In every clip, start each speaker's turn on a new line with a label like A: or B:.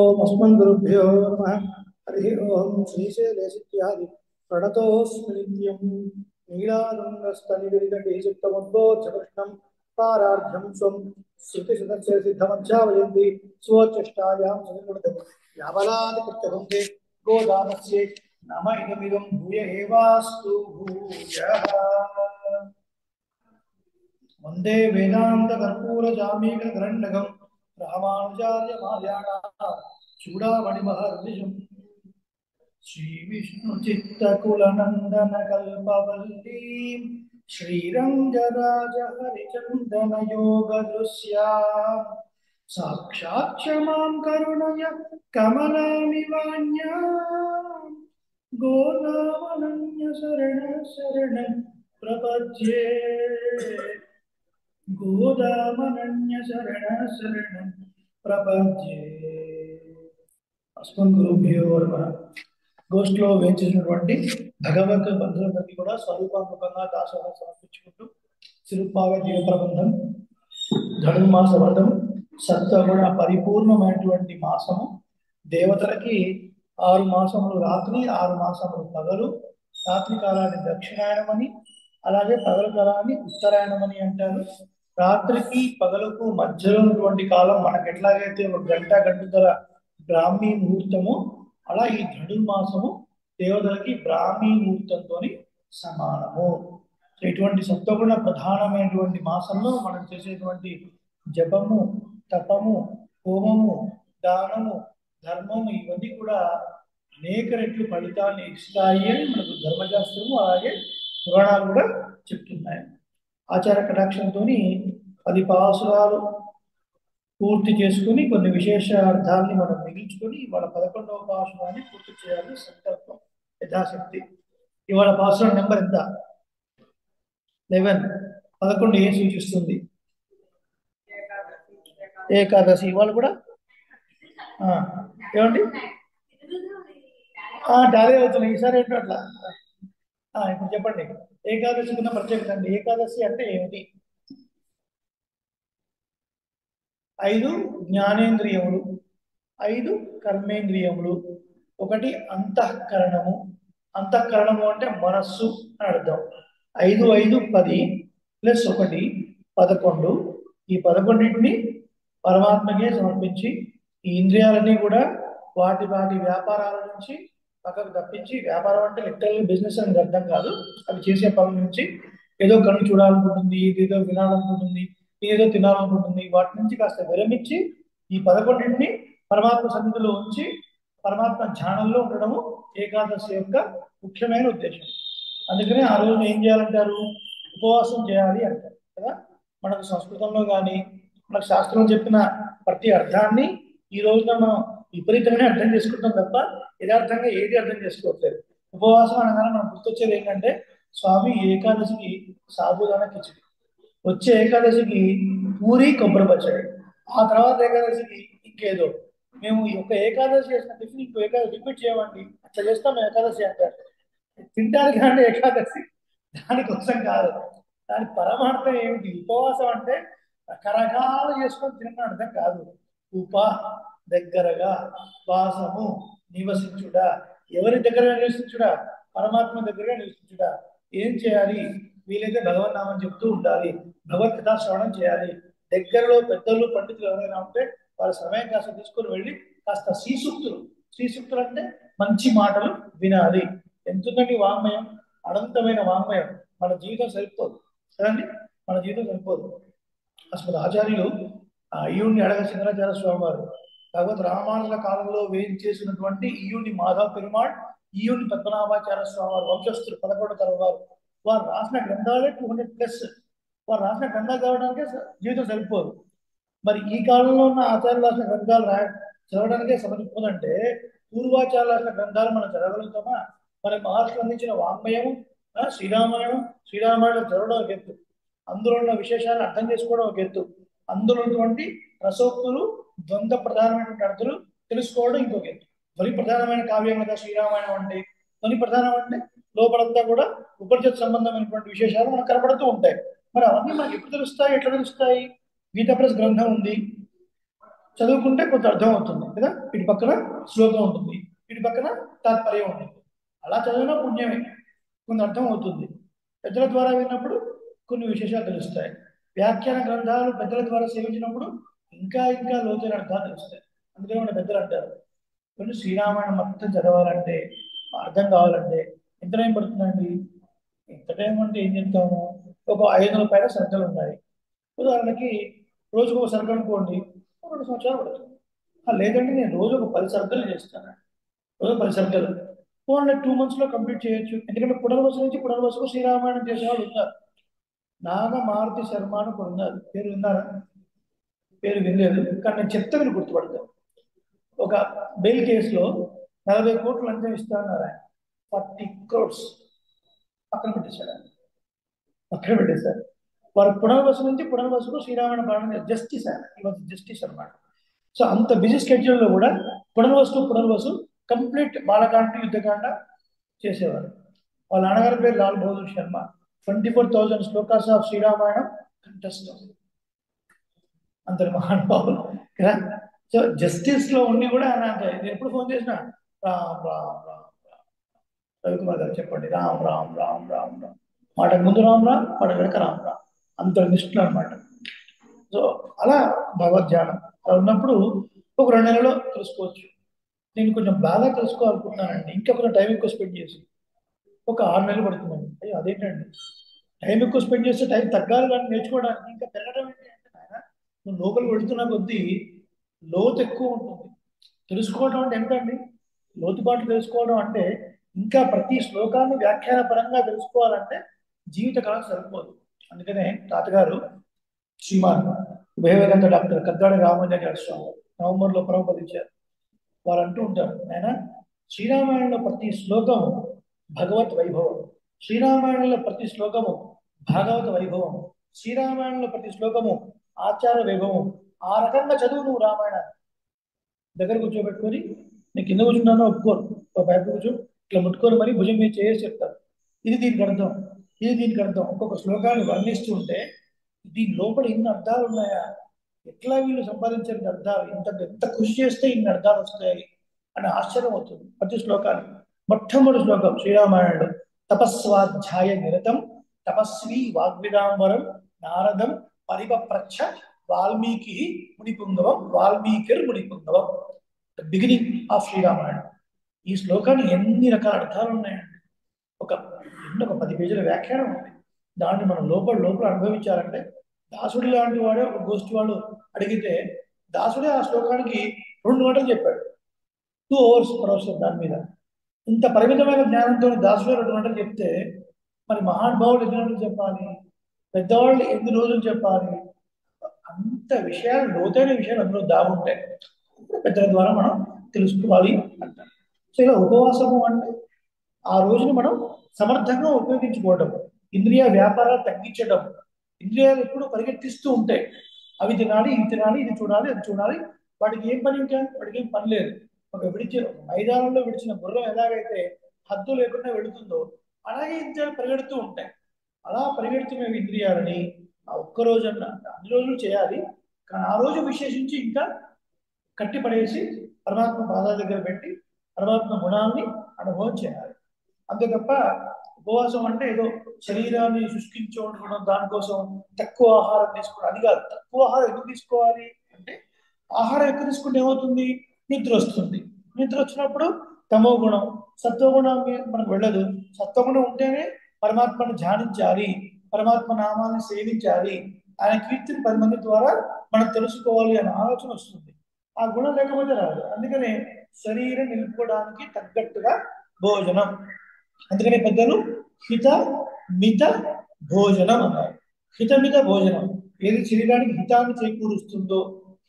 A: ओम अस्मद्गुरुभ्यो नमः। हरि ओम श्रीशैलेशित्यादि प्रणतोऽस्मि नित्यं नीलानन्दस्तनिविरितकेचित्तमुद्बोध्य कृष्णं पारार्ध्यं स्वं श्रुतिशतस्य सिद्धमध्यावयन्ति स्वचेष्टायां सनिर्मुक्तं यावलादिकृत्यवन्ते गोदानस्य नम इदमिदं भूय एवास्तु भूयः। वंदे वेदांत कर्पूर जामीकरण्डकं रामानुजार्य मार्याणा चूडामणिमहर्निशम् श्रीविष्णुचित्तकुलनन्दन कल्पवल्लीं श्रीरङ्गराजहरिचन्दन योगदृश्याम् साक्षात् क्षमां करुणय कमलामिवान्याम् गोदावनन्य शरणं प्रपद्ये गोदावनन्य शरणं प्रपद्ये। अस्मद्गुरुभ्यो नमः। గోష్ఠిలో వేయించినటువంటి భగవత్ బంధువులందరికీ కూడా స్వరూపాత్మకంగా దాసోహం సమర్పించుకుంటూ సిరుపావ జీవ ప్రబంధం ధనుర్మాస వ్రతం సత్వగుణ పరిపూర్ణమైనటువంటి మాసము. దేవతలకి 6 మాసములు రాత్రి 6 మాసములు పగలు. రాత్రి కాలాన్ని దక్షిణాయనం అని, అలాగే పగలు కాలాన్ని ఉత్తరాయణం అని అంటారు. రాత్రికి పగలకు మధ్యలో ఉన్నటువంటి కాలం మనకు ఎట్లాగైతే ఒక గంట గంటల బ్రాహ్మీ ముహూర్తము, అలా ఈ ధనుర్మాసము దేవతలకి బ్రాహ్మీ ముహూర్తంతో సమానము. ఇటువంటి సత్వగుణ ప్రధానమైనటువంటి మాసంలో మనం చేసేటువంటి జపము, తపము, హోమము, దానము, ధర్మము ఇవన్నీ కూడా అనేక రెట్లు ఫలితాన్ని ఇస్తాయి అని మనకు ధర్మశాస్త్రము అలాగే పురాణాలు కూడా చెప్తున్నాయి. ఆచార కటాక్షంతో 10 పాసురాలు పూర్తి చేసుకుని కొన్ని విశేష అర్థాన్ని మనం మిగిల్చుకొని ఇవాళ 11వ పాసురాన్ని పూర్తి చేయాలని సంకల్పం యథాశక్తి. ఇవాళ పాసురం నెంబర్ ఎంత? 11. 11 ఏం సూచిస్తుంది? ఏకాదశి. ఇవాళ కూడా ఏమండి అదే అవుతున్నాయి ఈసారి ఏంటో అట్లా. ఇప్పుడు చెప్పండి, ఏకాదశి కింద ప్రత్యేకత అండి. ఏకాదశి అంటే ఏమిటి? 5 జ్ఞానేంద్రియములు, 5 కర్మేంద్రియములు, 1 అంతఃకరణము. అంతఃకరణము అంటే మనస్సు అని అర్థం. 5 5 10 ప్లస్ 1 11. ఈ 11ని పరమాత్మకే సమర్పించి ఈ ఇంద్రియాలన్నీ కూడా వాటి వాటి వ్యాపారాల నుంచి పక్కకు తప్పించి, వ్యాపారం అంటే లిటరల్ బిజినెస్ అని అర్థం కాదు, అవి చేసే పనుల నుంచి ఏదో కళ్ళు చూడాలనుకుంటుంది, ఏదో వినాలనుకుంటుంది, ఏదో తినాలనుకుంటుంది, వాటి నుంచి కాస్త విరమించి ఈ 11ని పరమాత్మ సన్నిధిలో ఉంచి పరమాత్మ ధ్యానంలో ఉండడము ఏకాదశి యొక్క ముఖ్యమైన ఉద్దేశం. అందుకనే ఆ రోజున ఏం చేయాలంటారు? ఉపవాసం చేయాలి అంటారు కదా. మనకు సంస్కృతంలో కానీ మనకు శాస్త్రం చెప్పిన ప్రతి అర్థాన్ని ఈ రోజున మనం విపరీతంగానే అర్థం చేసుకుంటాం తప్ప యథార్థంగా ఏది అర్థం చేసుకోవట్లేదు. ఉపవాసం అనగానే మనం గుర్తొచ్చేది ఏంటంటే స్వామి ఏకాదశికి సాబుదాన కిచిడి, వచ్చే ఏకాదశికి పూరి కొబ్బరి పచ్చడి, ఆ తర్వాత ఏకాదశికి ఇంకేదో. మేము ఈ యొక్క ఏకాదశి చేసిన టిఫిన్ ఇంకో ఏకాదశి రిపీట్ చేయమండి, అట్లా చేస్తాం ఏకాదశి అంటారు. తింటానికి అంటే ఏకాదశి దానికోసం కాదు. దాని పరమార్థం ఏమిటి? ఉపవాసం అంటే రకరకాలు చేసుకొని తినడం అర్థం కాదు. ఉప దగ్గరగా, వాసము నివసించుడా. ఎవరి దగ్గర నివసించుడా? పరమాత్మ దగ్గరగా నివసించుడా. ఏం చేయాలి? వీలైతే భగవన్నామం చెప్తూ ఉండాలి, భగవద్గీత శ్రవణం చేయాలి. దగ్గరలో పెద్దలు పండితులు ఎవరైనా ఉంటే వాళ్ళ సమయం కాస్త తీసుకొని వెళ్ళి కాస్త శ్రీసూక్తులు అంటే మంచి మాటలు వినాలి. ఎంతుందండి వాంగ్మయం, అనంతమైన వాంగ్మయం. మన జీవితం సరిపోదు కదండి, మన జీవితం సరిపోదు. అసలు ఆచార్యులు ఈయుణ్ణి అడగ శంకరాచార్య స్వామి వారు భగవత్ రామానుజుల కాలంలో వేయించేసినటువంటి ఈయుణ్ణి మాధవ పెరుమాళ్, ఈయుణ్ణి పద్మనాభాచార్య స్వామి వారు వంశస్థులు 11వ తరం వారు. వారు రాసిన గ్రంథాలే 200+. వారు రాసిన గ్రంథాలు చదవడానికే జీవితం సరిపోదు. మరి ఈ కాలంలో ఉన్న ఆచార్యులు రాసిన గ్రంథాలు చదవడానికే సరిపోదంటే పూర్వాచార్యులు రాసిన గ్రంథాలు మనం చదవగలుగుతామా? మన మహర్షులు అందించిన వాంగ్మయము, శ్రీరామాయణం చదవడం ఒక ఎత్తు, అందులో ఉన్న విశేషాలను అర్థం చేసుకోవడం ఒక ఎత్తు, అందులో ఉన్నటువంటి రసోక్తులు, ద్వంద్వ ప్రధానమైనటువంటి అర్థులు తెలుసుకోవడం ఇంకొక ఎత్తు. ధ్వని ప్రధానమైన కావ్యం కదా శ్రీరామాయణం అంటే. ధ్వని ప్రధానం అంటే లోపలంతా కూడా ఉపనిషత్ సంబంధమైనటువంటి విశేషాలు మనకు కనపడుతూ ఉంటాయి. మరి అవన్నీ మనకి ఎప్పుడు తెలుస్తాయి, ఎట్లా తెలుస్తాయి? గీత ప్లస్ గ్రంథం ఉంది, చదువుకుంటే కొంత అర్థం అవుతుంది కదా. ఇటు పక్కన శ్లోకం ఉంటుంది, ఇటు పక్కన తాత్పర్యం ఉంటుంది. అలా చదివినా పుణ్యమే, కొంత అర్థం అవుతుంది. పెద్దల ద్వారా విన్నప్పుడు కొన్ని విశేషాలు తెలుస్తాయి. వ్యాఖ్యాన గ్రంథాలు పెద్దల ద్వారా సేవించినప్పుడు ఇంకా ఇంకా లోతైన అర్థాలు తెలుస్తాయి. అందుకని మన పెద్దలు అంటారు, కొన్ని శ్రీరామాయణం మొత్తం చదవాలంటే, అర్థం కావాలంటే ఎంత టైం పడుతుందండి? ఎంత టైం అంటే ఏం చెప్తాము, ఒక 500 పైన సర్కలు ఉన్నాయి. ఉదాహరణకి రోజుకు ఒక సర్కిల్ అనుకోండి, 2 సంవత్సరాలు పడుతుంది. లేదంటే నేను రోజు ఒక 10 సర్కిల్ చేస్తాను, రోజు 10 సర్కిల్ ఓన్లీ 2 మంత్స్లో కంప్లీట్ చేయొచ్చు. ఎందుకంటే పునర్వసు నుంచి పునర్వసుకు శ్రీరామాయణం చేసేవాళ్ళు ఉన్నారు. నాగ మారుతి శర్మ అని ఒకరు ఉన్నారు, పేరు విన్నారా? పేరు వినలేదు, కానీ నేను చెప్తే మీరు గుర్తుపడతారు. ఒక బెయిల్ కేసులో 40 కోట్లు లంచం ఇస్తా అన్నారు ఆయన. 40 crores పక్కన పెట్టేశాడు ఆయన, పక్కన పెట్టేశారు. వారు పునర్వసు నుంచి పునర్వసుకు శ్రీరామాయణ పాలన జస్టిస్ ఆయన, ఇవాళ జస్టిస్ అన్నమాట. సో అంత బిజీ స్కెడ్యూల్లో కూడా పునర్వసు కంప్లీట్ బాలకాండ యుద్ధకాండ చేసేవారు. వాళ్ళ నాన్నగారి పేరు Lal Bahadur Sharma. 24,000 shlokas of Sri Ramayanam contest, అంతటి మహానుభావులు కదా. సో జస్టిస్ లో ఉండి కూడా ఆయన నేను ఎప్పుడు ఫోన్ చేసినా రామ్ రామ్ రామ్ రామ్, రవికుమార్ గారు చెప్పండి, రామ్ రామ్ రామ్ రామ్ రామ్, మాటకు ముందు రామ్ రామ్, మాట వెనక రామ్ రామ్, అంత నిష్ఠులు అనమాట. సో అలా భగవద్ధ్యానం అలా ఉన్నప్పుడు ఒక 2 నెలలో తెలుసుకోవచ్చు. నేను కొంచెం బాగా తెలుసుకోవాలనుకుంటున్నానండి, ఇంకా కొంచెం టైం ఎక్కువ స్పెండ్ చేసి ఒక 6 నెలలు పడుతుందండి. అయ్యో అదేంటండి, టైం ఎక్కువ స్పెండ్ చేస్తే టైం తగ్గాలి కానీ నేర్చుకోవడానికి ఇంకా పెరగడం ఏంటి అంటే, నాయన నువ్వు లోపలికి వెళుతున్న కొద్దీ లోతు ఎక్కువ ఉంటుంది. తెలుసుకోవడం అంటే ఎంత అండి, లోతుపాటు తెలుసుకోవడం అంటే ఇంకా ప్రతి శ్లోకాన్ని వ్యాఖ్యాన పరంగా తెలుసుకోవాలంటే జీవితకాలం సరిపోదు. అందుకనే తాతగారు శ్రీమాన్ ఉభయవేదాంత డాక్టర్ కద్దాడి రామానుజాచార్య స్వామి నవంబర్లో పరమపదించారు. వారు అంటూ ఉంటారు, ఆయన శ్రీరామాయణంలో ప్రతి శ్లోకము భగవత్ వైభవం, శ్రీరామాయణంలో ప్రతి శ్లోకము భాగవత వైభవం, శ్రీరామాయణంలో ప్రతి శ్లోకము ఆచార వైభవం. ఆ రకంగా చదువు నువ్వు రామాయణాన్ని. దగ్గర కూర్చోబెట్టుకొని, నేను కింద కూర్చుంటానో ఒప్పుకోరు, ఒక పైపు కూర్చో ఇట్లా ముట్టుకొని మరి భుజం మీద చేసి చెప్తారు, ఇది దీనికి అర్థం, ఇది దీనికి అర్థం. ఒక్కొక్క శ్లోకాన్ని వర్ణిస్తూ ఉంటే దీని లోపల ఇన్ని అర్థాలు ఉన్నాయా, ఎట్లా వీళ్ళు సంపాదించారు అర్థాలు, ఇంత ఎంత కృషి చేస్తే ఇన్ని అర్థాలు వస్తాయి అని ఆశ్చర్యం అవుతుంది. ప్రతి శ్లోకాన్ని మొట్టమొదటి శ్లోకం శ్రీరామాయణుడు, తపస్వాధ్యాయ నిరతం తపస్వి వాగ్విదాంబరం నారదం పరిపప్రచ్ఛ వాల్మీకి మునిపుంగవం వాల్మీకిర్ మునిపుంగవం, ద బిగినింగ్ ఆఫ్ శ్రీరామాయణం. ఈ శ్లోకాన్ని ఎన్ని రకాల అర్థాలు ఉన్నాయండి. ఒక ఒక 10 పేజీల వ్యాఖ్యానం ఉంది. దాన్ని మనం లోపల లోపల అనుభవించాలంటే, దాసుడి లాంటి వాడే ఒక గోష్ఠి వాళ్ళు అడిగితే దాసుడే ఆ శ్లోకానికి 2 గంటలు చెప్పాడు, 2 hours ప్రొఫెసర్ దాని మీద. ఇంత పరిమితమైన జ్ఞానంతో దాసుడే 2 గంటలు చెప్తే మరి మహానుభావులు ఎన్ని గంటలు చెప్పాలి, పెద్దవాళ్ళు ఎన్ని రోజులు చెప్పాలి. అంత విషయాలు, లోతైన విషయాలు అందులో దాగుంటాయి. పెద్దల ద్వారా మనం తెలుసుకోవాలి అంటారు. సో ఇలా ఉపవాసము అంటే ఆ రోజును మనం సమర్థంగా ఉపయోగించుకోవడం, ఇంద్రియ వ్యాపారాలు తగ్గించడం. ఇంద్రియాలు ఎప్పుడు పరిగెత్తిస్తూ ఉంటాయి, అవి తినాలి ఇవి తినాలి ఇది చూడాలి అది చూడాలి. వాటికి ఏం పని, ఇంకా వాటికి ఏం పని లేదు. విడిచిన మైదానంలో విడిచిన గుర్రం ఎలాగైతే హద్దు లేకుండా వెళుతుందో అలాగే ఇంద్రియాలు పరిగెడుతూ ఉంటాయి. అలా పరిగెడుతున్న ఇంద్రియాలని ఆ ఒక్క రోజన్నా అన్ని రోజులు చేయాలి, కానీ ఆ రోజు విశేషించి ఇంకా కట్టిపడేసి పరమాత్మ పాదాల దగ్గర పెట్టి పరమాత్మ గుణాన్ని అనుభవం చేయాలి. అంతే తప్ప ఉపవాసం అంటే ఏదో శరీరాన్ని శుష్కించుకోవడం, దానికోసం తక్కువ ఆహారం తీసుకోవడం అది కాదు. తక్కువ ఆహారం ఎందుకు తీసుకోవాలి అంటే, ఆహారం ఎక్కువ తీసుకుంటే ఏమవుతుంది, నిద్ర వస్తుంది. నిద్ర వచ్చినప్పుడు తమో గుణం సత్వగుణం మనకు వెళ్ళదు. సత్వగుణం ఉంటేనే పరమాత్మను ధ్యానించాలి, పరమాత్మ నామాన్ని సేవించాలి, ఆయన కీర్తిని 10 మంది ద్వారా మనం తెలుసుకోవాలి అనే ఆలోచన వస్తుంది. ఆ గుణం లేకపోతే రాదు. అందుకనే శరీరం నిలుపుకోవడానికి తగ్గట్టుగా భోజనం. అందుకనే పెద్దలు హిత మిత భోజనం అన్నారు. హితమిత భోజనం, ఏది శరీరానికి హితాన్ని చేకూరుస్తుందో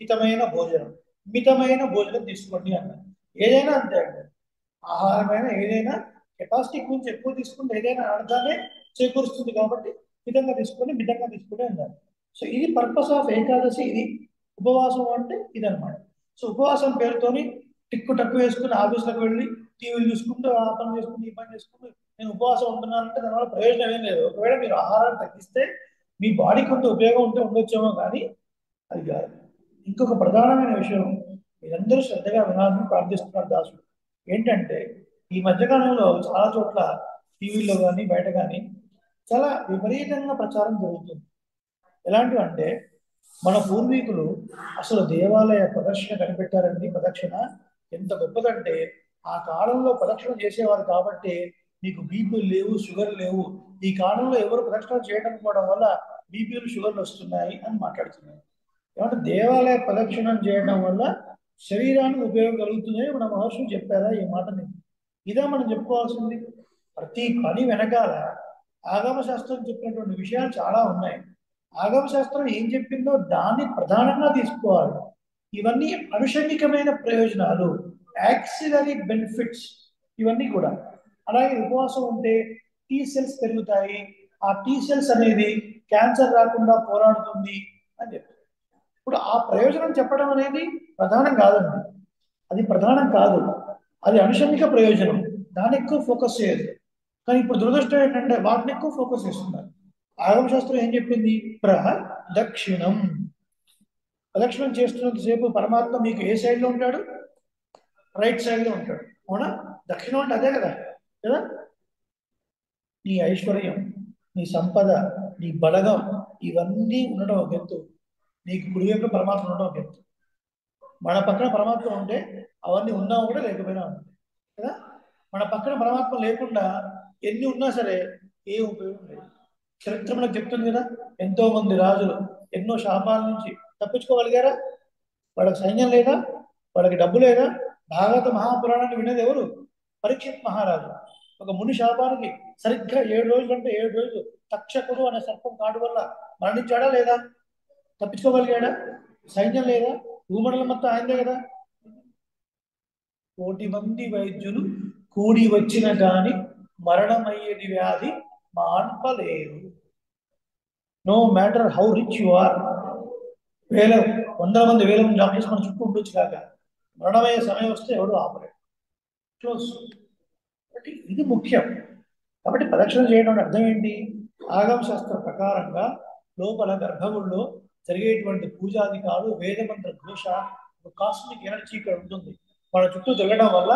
A: హితమైన భోజనం, మితమైన భోజనం తీసుకోండి అన్నారు. ఏదైనా అంతే అండి, ఆహారమైనా ఏదైనా కెపాసిటీ గురించి ఎక్కువ తీసుకుంటే ఏదైనా అర్థాన్ని చేకూరుస్తుంది. కాబట్టి మితంగా తీసుకొని మితంగా తీసుకుంటే అన్నారు. సో ఇది పర్పస్ ఆఫ్ ఏకాదశి, ఇది ఉపవాసం అంటే ఇదన్నమాట. సో ఉపవాసం పేరుతోని టిక్కు టక్కు వేసుకుని ఆఫీసులకు వెళ్ళి టీవీలు చూసుకుంటూ ఆ పని చేసుకుంటూ ఈ పని చేసుకుంటూ నేను ఉపవాసం ఉంటున్నానంటే దానివల్ల ప్రయోజనం ఏం లేదు. ఒకవేళ మీరు ఆహారాన్ని తగ్గిస్తే మీ బాడీ కొంత ఉపయోగం ఉంటే ఉండొచ్చేమో, కానీ అది కాదు. ఇంకొక ప్రధానమైన విషయం మీరందరూ శ్రద్ధగా వినాలని ప్రార్థిస్తున్నారు దాసుడు. ఏంటంటే ఈ మధ్యకాలంలో చాలా చోట్ల టీవీల్లో కానీ బయట కానీ చాలా విపరీతంగా ప్రచారం జరుగుతుంది. ఎలాంటివి అంటే మన పూర్వీకులు అసలు దేవాలయ ప్రదక్షిణ కనిపెట్టారండి. ప్రదక్షిణ ఎంత గొప్పదంటే ఆ కాలంలో ప్రదక్షిణ చేసేవారు కాబట్టి మీకు బీపీలు లేవు, షుగర్ లేవు. ఈ కాలంలో ఎవరు ప్రదక్షిణ చేయడం పోవడం వల్ల బీపీలు, షుగర్లు వస్తున్నాయి అని మాట్లాడుతున్నారు. ఏమంటే దేవాలయ ప్రదక్షిణం చేయడం వల్ల శరీరానికి ఉపయోగం కలుగుతుందని మన మహర్షులు చెప్పారా ఈ మాటని? ఇదే మనం చెప్పుకోవాల్సింది. ప్రతి పని వెనకాల ఆగమ శాస్త్రం చెప్పినటువంటి విషయాలు చాలా ఉన్నాయి. ఆగమ శాస్త్రం ఏం చెప్పిందో దాన్ని ప్రధానంగా తీసుకోవాలి. ఇవన్నీ అనుషంగికమైన ప్రయోజనాలు, యాక్సిలరీ బెనిఫిట్స్, ఇవన్నీ కూడా. అలాగే ఉపవాసం ఉంటే టీ సెల్స్ పెరుగుతాయి, ఆ టీ సెల్స్ అనేది క్యాన్సర్ రాకుండా పోరాడుతుంది అని చెప్పి. ఇప్పుడు ఆ ప్రయోజనం చెప్పడం అనేది ప్రధానం కాదండి, అది ప్రధానం కాదు, అది అనుషంగిక ప్రయోజనం. దాన్ని ఎక్కువ ఫోకస్ చేయదు. కానీ ఇప్పుడు దురదృష్టం ఏంటంటే వాటిని ఎక్కువ ఫోకస్ చేస్తున్నారు. ఆగమ శాస్త్రం ఏం చెప్పింది? ప్రదక్షిణం. ప్రదక్షిణం చేస్తున్నంతసేపు పరమాత్మ మీకు ఏ సైడ్ లో ఉంటాడు? రైట్ సైడ్ లో ఉంటాడు. అవునా? దక్షిణం అంటే అదే కదా కదా. నీ ఐశ్వర్యం, నీ సంపద, నీ బలగం, ఇవన్నీ ఉండడం ఒక ఎత్తు. నీకు కుడివైపు పరమాత్మ ఉండడం ఒక ఎత్తు. మన పక్కన పరమాత్మ ఉంటే అవన్నీ ఉన్నా కూడా లేకపోయినా ఉంటుంది కదా. మన పక్కన పరమాత్మ లేకుండా ఎన్ని ఉన్నా సరే ఏ ఉపయోగం లేదు. చరిత్ర మనకు చెప్తుంది కదా, ఎంతో మంది రాజులు ఎన్నో శాపాల నుంచి తప్పించుకోగలిగారా? వాళ్ళకి సైన్యం లేదా? వాళ్ళకి డబ్బు లేదా? భాగవత మహాపురాణాన్ని వినేది ఎవరు? పరీక్షిత్ మహారాజు. ఒక ముని శాపానికి సరిగ్గా 7 రోజులు అంటే 7 రోజులు తక్షకుడు అనే సర్పం కాడు వల్ల మరణించాడా లేదా? తప్పించుకోగలిగాడా? సైన్యం లేదా? భూమండలం మొత్తం ఆయనదే కదా. 1,000,000 వైద్యులు కూడి వచ్చిన గాని మరణమయ్యేది వ్యాధి మాన్పలేరు. No matter how rich you are. వేల 100 మంది 1,000 మంది డాక్టర్స్ మన చుట్టూ ఉండొచ్చు కాక మరణమయ్యే సమయం వస్తే ఎవడు ఆపలేడు. క్లోజ్. కాబట్టి ఇది ముఖ్యం. కాబట్టి ప్రదక్షిణ చేయడం అంటే అర్థం ఏంటి? ఆగమ శాస్త్ర ప్రకారంగా లోపల గర్భగుడిలో జరిగేటువంటి పూజాధికాలు, వేదమంత్ర ఘోష, కాస్మిక్ ఎనర్జీ ఇక్కడ ఉంటుంది. మన చుట్టూ తిరగడం వల్ల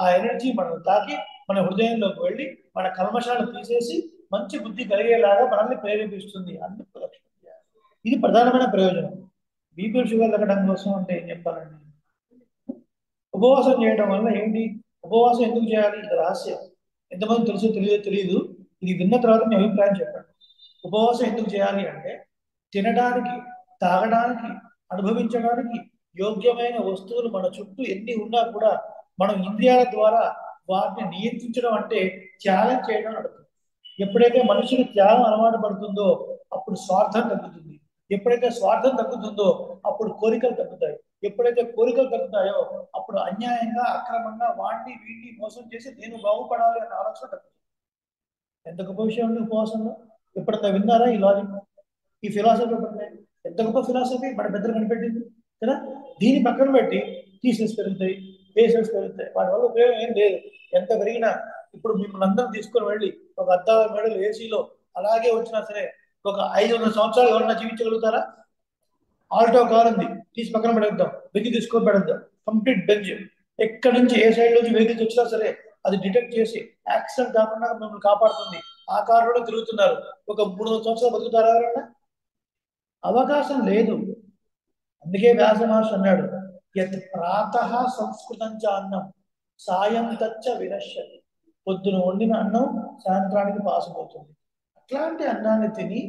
A: ఆ ఎనర్జీ మనల్ని తాకి మన హృదయంలోకి వెళ్ళి మన కల్మషాలను తీసేసి మంచి బుద్ధి కలిగేలాగా మనల్ని ప్రేరేపిస్తుంది. అందుకు ప్రదక్షిణ చేయాలి. ఇది ప్రధానమైన ప్రయోజనం. బీపీ షుగర్ తగ్గడం కోసం అంటే ఏం చెప్పాలండి? ఉపవాసం చేయడం వల్ల ఏంటి? ఉపవాసం ఎందుకు చేయాలి? ఇది రహస్యం. ఎంతమంది తెలుసో తెలియదు. ఇది విన్న తర్వాత మీ అభిప్రాయం చెప్పండి. ఉపవాసం ఎందుకు చేయాలి అంటే తినడానికి, తాగడానికి, అనుభవించడానికి యోగ్యమైన వస్తువులు మన చుట్టూ ఎన్ని ఉన్నా కూడా మనం ఇంద్రియాల ద్వారా వాటిని నియంత్రించడం అంటే త్యాగం చేయడం నడుతుంది. ఎప్పుడైతే మనుషులు త్యాగం అలవాటు పడుతుందో అప్పుడు స్వార్థం తగ్గుతుంది. ఎప్పుడైతే స్వార్థం తగ్గుతుందో అప్పుడు కోరికలు తగ్గుతాయి. ఎప్పుడైతే కోరికలు తగ్గుతాయో అప్పుడు అన్యాయంగా, అక్రమంగా వాడిని వీడిని మోసం చేసి నేను బాగుపడాలి అన్న ఆలోచన తగ్గుతుంది. ఎంత గొప్ప విషయం ఉంది ఉపవాసంలో. ఎప్పుడన్నా విన్నారా ఈ లాజిక్, ఈ ఫిలాసఫీ? ఎప్పుడన్నా ఎంత గొప్ప ఫిలాసఫీ మన పెద్దలు కనిపెట్టింది కదా. దీన్ని పక్కన పెట్టి టీ సెల్స్ పెరుగుతాయి, పేషెంట్స్ పెరుగుతాయి, వాటి వల్ల ఉపయోగం ఏం లేదు. ఎంత పెరిగినా ఇప్పుడు మిమ్మల్ని అందరం తీసుకొని వెళ్ళి ఒక అద్దాల మెడలు ఏసీలో అలాగే వచ్చినా సరే ఒక 500 సంవత్సరాలు ఎవరన్నా జీవించగలుగుతారా? ఆల్టో కార్ ఉంది, తీసి పక్కన పెడద్దాం, వెహికల్ తీసుకొని పెడద్దాం, కంప్లీట్ బెంచ్. ఎక్కడి నుంచి ఏ సైడ్ నుంచి వెహికల్స్ వచ్చినా సరే అది డిటెక్ట్ చేసి యాక్సిడెంట్ కాకుండా మిమ్మల్ని కాపాడుతుంది. ఆ కారులో తిరుగుతున్నారు. ఒక 300 సంవత్సరాలు బతుకుతారా ఎవరన్నా? అవకాశం లేదు. అందుకే వ్యాస మహర్షి అన్నాడు, యత్ ప్రాతః సంస్కృతం చ అన్నం సాయం తచ్చ వినశ్యతి. పొద్దున వండిన అన్నం సాయంత్రానికి పాసిపోతుంది. అట్లాంటి అన్నాన్ని తిని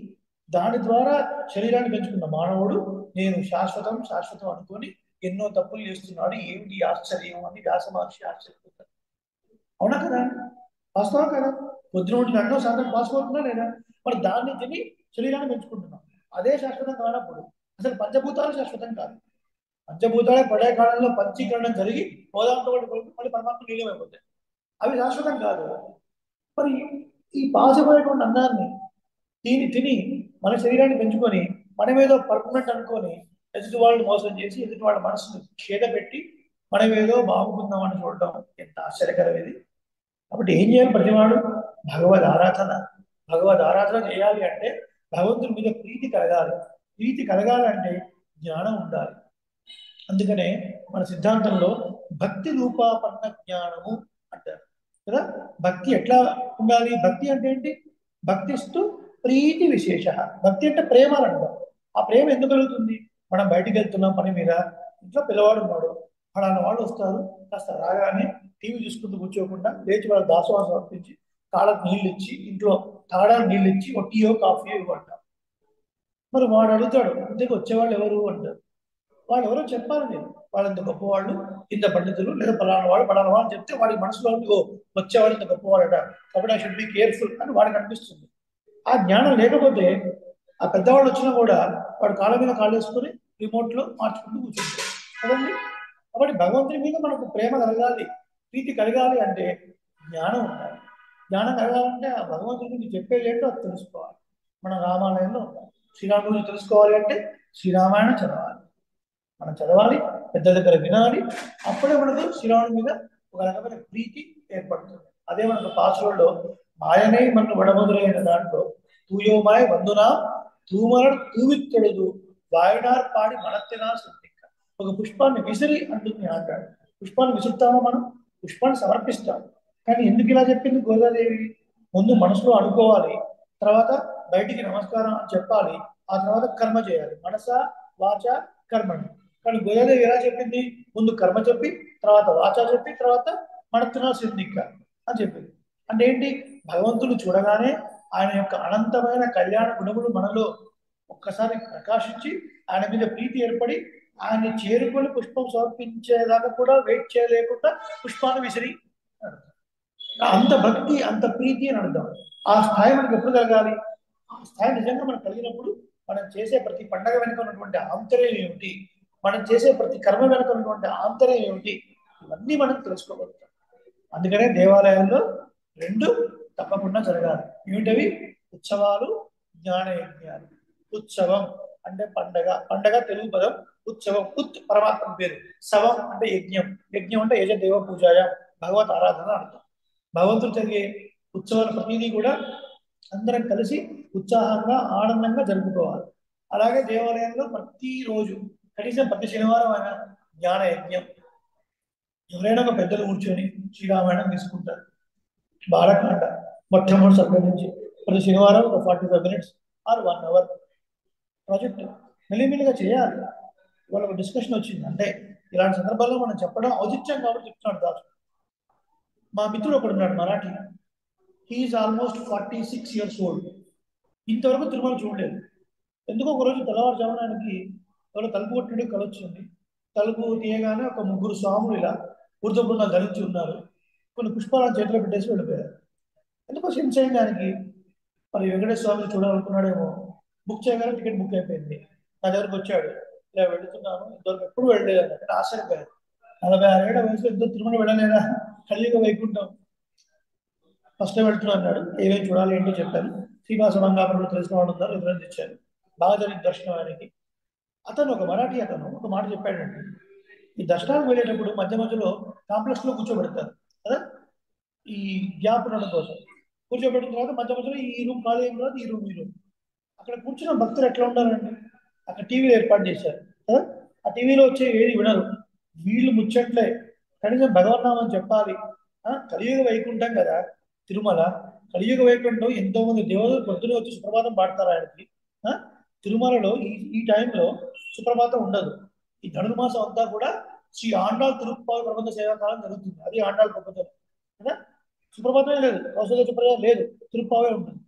A: దాని ద్వారా శరీరాన్ని పెంచుకున్న మానవుడు నేను శాశ్వతం శాశ్వతం అనుకొని ఎన్నో తప్పులు చేస్తున్నాడు, ఏమిటి ఆశ్చర్యం అని వ్యాస మహర్షి ఆశ్చర్యపోతాడు. అవునా కదా? వాస్తవం కదా? పొద్దున వండిన అన్నం సాయంత్రం పాసిపోతుందా లేదా? మరి దాన్ని తిని శరీరాన్ని పెంచుకుంటున్నాం. అదే శాశ్వతం కానప్పుడు అసలు పంచభూతాలు శాశ్వతం కాదు. పంచభూతాలే పడే కాలంలో పంచీకరణం జరిగి హోదాంతో మళ్ళీ పరమాత్మ లీలమైపోతాయి. అవి శాశ్వతం కాదు. మరి ఈ పాసిపోయేటువంటి అన్నాన్ని తిని తిని మన శరీరాన్ని పెంచుకొని మనమేదో పర్మనెంట్ అనుకొని ఎదుటి వాళ్ళని మోసం చేసి ఎదుటి వాళ్ళ మనసును క్షేద పెట్టి మనమేదో బాగుందామని చూడటం ఎంత ఆశ్చర్యకరం ఇది. కాబట్టి ఏం చేయాలి ప్రతివాడు? భగవద్ ఆరాధన. భగవద్ ఆరాధన చేయాలి అంటే భగవంతుని మీద ప్రీతి కలగాలి. ప్రీతి కలగాలంటే జ్ఞానం ఉండాలి. అందుకనే మన సిద్ధాంతంలో భక్తి రూపాపన్న జ్ఞానము అంటారు కదా. భక్తి ఎట్లా ఉండాలి? భక్తి అంటే ఏంటి? భక్తిస్తూ ప్రీతి విశేష. భక్తి అంటే ప్రేమ అని అర్థం. ఆ ప్రేమ ఎందుకు కలుగుతుంది? మనం బయటికి వెళ్తున్నాం పని మీద, ఇంట్లో పిల్లవాడు ఉన్నాడు, ఫలానా వాళ్ళు వస్తారు, కాస్త రాగానే టీవీ చూసుకుంటూ కూర్చోకుండా లేచి వాళ్ళ దాసోహం సమర్పించి కాళ్ళకు నీళ్ళు ఇచ్చి ఇంట్లో తాగడానికి నీళ్ళు ఇచ్చి ఒక టీయో కాఫీయో ఇవ్వంటాం. మరి వాడు అడుగుతాడు, ఇంతకు వచ్చేవాళ్ళు ఎవరు అంటారు. వాళ్ళు ఎవరో చెప్పాలి నేను, వాళ్ళు ఇంత గొప్పవాళ్ళు, ఇంత పండితులు, లేదా పలానా వాళ్ళు చెప్తే వాడి మనసులో ఉండి, ఓ వచ్చేవాడు ఇంత గొప్పవాడట, కాబట్టి ఐ షుడ్ బి కేర్ఫుల్ అని వాడికి అనిపిస్తుంది. ఆ జ్ఞానం లేకపోతే ఆ పెద్దవాళ్ళు వచ్చినా కూడా వాడు కాళ్ళ మీద కాళ్ళు వేసుకుని రిమోట్ లో మార్చుకుంటూ కూర్చుంటాడు కదండి. కాబట్టి భగవంతుని మీద మనకు ప్రేమ కలగాలి, ప్రీతి కలగాలి అంటే జ్ఞానం ఉండాలి. జ్ఞానం కలగాలంటే ఆ భగవంతుడి గురించి చెప్పేది ఏంటో అది తెలుసుకోవాలి. మనం రామాలయంలో ఉంటాం, శ్రీరాముడి గురించి తెలుసుకోవాలి అంటే శ్రీరామాయణం చదవాలి, మనం చదవాలి, పెద్ద దగ్గర వినాలి. అప్పుడే మనకు శ్రీరాముడి మీద ఒక రకమైన ప్రీతి ఏర్పడుతుంది. అదే మనకు పాసులలో మాయనే మన వడమదురైన దాంట్లో తూయోమాయ వందునా తూమరడు తూవిత్తొడదు వాయునార్ పాడి మనత్తినా శృతిక. ఒక పుష్పాన్ని విసిరి అంటుంది అంటాడు. పుష్పాన్ని విసురుతామా మనం? పుష్పాన్ని సమర్పిస్తాం. కానీ ఎందుకు ఇలా చెప్పింది గోదాదేవి? ముందు మనసులో అనుకోవాలి, తర్వాత బయటికి నమస్కారం అని చెప్పాలి, ఆ తర్వాత కర్మ చేయాలి. మనస వాచ కర్మని. కానీ గోదాదేవి ఎలా చెప్పింది? ముందు కర్మ చెప్పి, తర్వాత వాచ చెప్పి, తర్వాత మనత్తినా శృతిక అని చెప్పింది. అంటే ఏంటి? భగవంతుడు చూడగానే ఆయన యొక్క అనంతమైన కళ్యాణ గుణములు మనలో ఒక్కసారి ప్రకాశించి ఆయన మీద ప్రీతి ఏర్పడి ఆయన్ని చేరుకొని పుష్పం సమర్పించేదాకా కూడా వెయిట్ చేయలేకుండా పుష్పాన్ని విసిరి అంత భక్తి, అంత ప్రీతి అని అర్థం. ఆ స్థాయి మనకు ఎప్పుడు కలగాలి? ఆ స్థాయి నిజంగా మనకు కలిగినప్పుడు మనం చేసే ప్రతి పండగ వెనుక ఉన్నటువంటి ఆంతర్యం ఏమిటి, మనం చేసే ప్రతి కర్మ వెనుక ఉన్నటువంటి ఆంతర్యం ఏమిటి, ఇవన్నీ మనం తెలుసుకోగలుగుతాం. అందుకనే దేవాలయాల్లో రెండు తప్పకుండా జరగాలి. ఏమిటవి? ఉత్సవాలు, జ్ఞాన యజ్ఞాలు. ఉత్సవం అంటే పండగ, పండగ తెలుగు పదం. ఉత్సవం, ఉత్ పరమాత్మ పేరు, సవం అంటే యజ్ఞం, యజ్ఞం అంటే యజ దేవ పూజాయ, భగవత్ ఆరాధన అర్థం. భగవంతుడు జరిగే ఉత్సవాలు ప్రతిదీ కూడా అందరం కలిసి ఉత్సాహంగా ఆనందంగా జరుపుకోవాలి. అలాగే దేవాలయంలో ప్రతిరోజు కనీసం ప్రతి శనివారం అయినా జ్ఞాన యజ్ఞం. ఎవరైనా ఒక పెద్దలు కూర్చొని శ్రీరామాయణం తీసుకుంటారు, బాలకాండ మొట్టమొదటి సబ్జెక్ట్ నుంచి ప్రతి శనివారం ఒక 45 minutes ఆర్ 1 hour ప్రాజెక్ట్ మెల్లిమెల్లిగా చేయాలి. ఇవాళ ఒక డిస్కషన్ వచ్చింది, అంటే ఇలాంటి సందర్భాల్లో మనం చెప్పడం ఔచిత్యం కాబట్టి చెప్తున్నాడు దాసు. మా మిత్రుడు ఒకడు ఉన్నాడు Marathi, he is almost 46 years old. ఇంతవరకు తిరుమల చూడలేదు. ఎందుకో ఒక రోజు తెల్లవారుజామున ఆయనకి ఎవరో తలుపు కొట్టినట్టు కలొచ్చింది. తలుపు తీయగానే ఒక ముగ్గురు స్వాములు ఇలా ఊర్ధ్వ బృందాలు ధరించి ఉన్నారు, కొన్ని పుష్పాలను చేతిలో పెట్టేసి వెళ్ళిపోయారు. ఎందుకో సెన్స్ అయింది ఆయనకి, మరి వెంకటేశ్వర స్వామిని చూడాలనుకున్నాడేమో. బుక్ చేయగానే టికెట్ బుక్ అయిపోయింది. నా దగ్గరకు వచ్చాడు, ఇలా వెళుతున్నాను, ఇంతవరకు ఎప్పుడు వెళ్ళలేదు అంటే ఆశ్చర్యపోయారు. 46 ఏళ్ల వయసులో ఇద్దరు తిరుమల వెళ్ళలేదా? కలియుగ వైకుంఠం ఫస్ట్ టైం వెళ్తున్నా అన్నాడు. ఏమేమి చూడాలి ఏంటో చెప్పాను. శ్రీనివాస మంగాపురంలో తెలిసిన వాళ్ళు ఉన్నారు, రిఫరెన్స్ ఇచ్చాను. బాగా జరిగింది దర్శనం ఆయనకి. అతను ఒక మరాఠీ అతను ఒక మాట చెప్పాడండి, ఈ దర్శనానికి వెళ్ళేటప్పుడు మధ్య మధ్యలో కాంప్లెక్స్ లో కూర్చోబెడతారు కదా, ఈ గ్యాప్ ఉండడం కోసం. కూర్చోబెట్టిన తర్వాత మధ్య మధ్యలో ఈ రూమ్ ఖాళీ అయిన తర్వాత ఈ రూమ్ అక్కడ కూర్చున్న భక్తులు ఎట్లా ఉండాలండి? అక్కడ టీవీలు ఏర్పాటు చేశారు కదా, ఆ టీవీలో వచ్చే ఏది వినరు, వీళ్ళు ముచ్చట్లే. కనీసం భగవన్నామం చెప్పాలి. కలియుగ వైకుంఠం కదా తిరుమల, కలియుగ వైకుంఠం ఎంతో మంది దేవతలు పొద్దున వచ్చి సుప్రభాతం పాడతారు ఆయనకి. ఆ, తిరుమలలో ఈ టైంలో సుప్రభాతం ఉండదు. ఈ ధనుర్మాసం అంతా కూడా శ్రీ ఆండాళ్ తిరుప్పాల్ ప్రబంధ సేవాకాలం జరుగుతుంది. అది ఆండాళ్ ప్రబంధం కదా. సుప్రభాతమే లేదు, కౌశల్య సుప్రభాతం లేదు, తిరుప్పావే ఉంటుంది.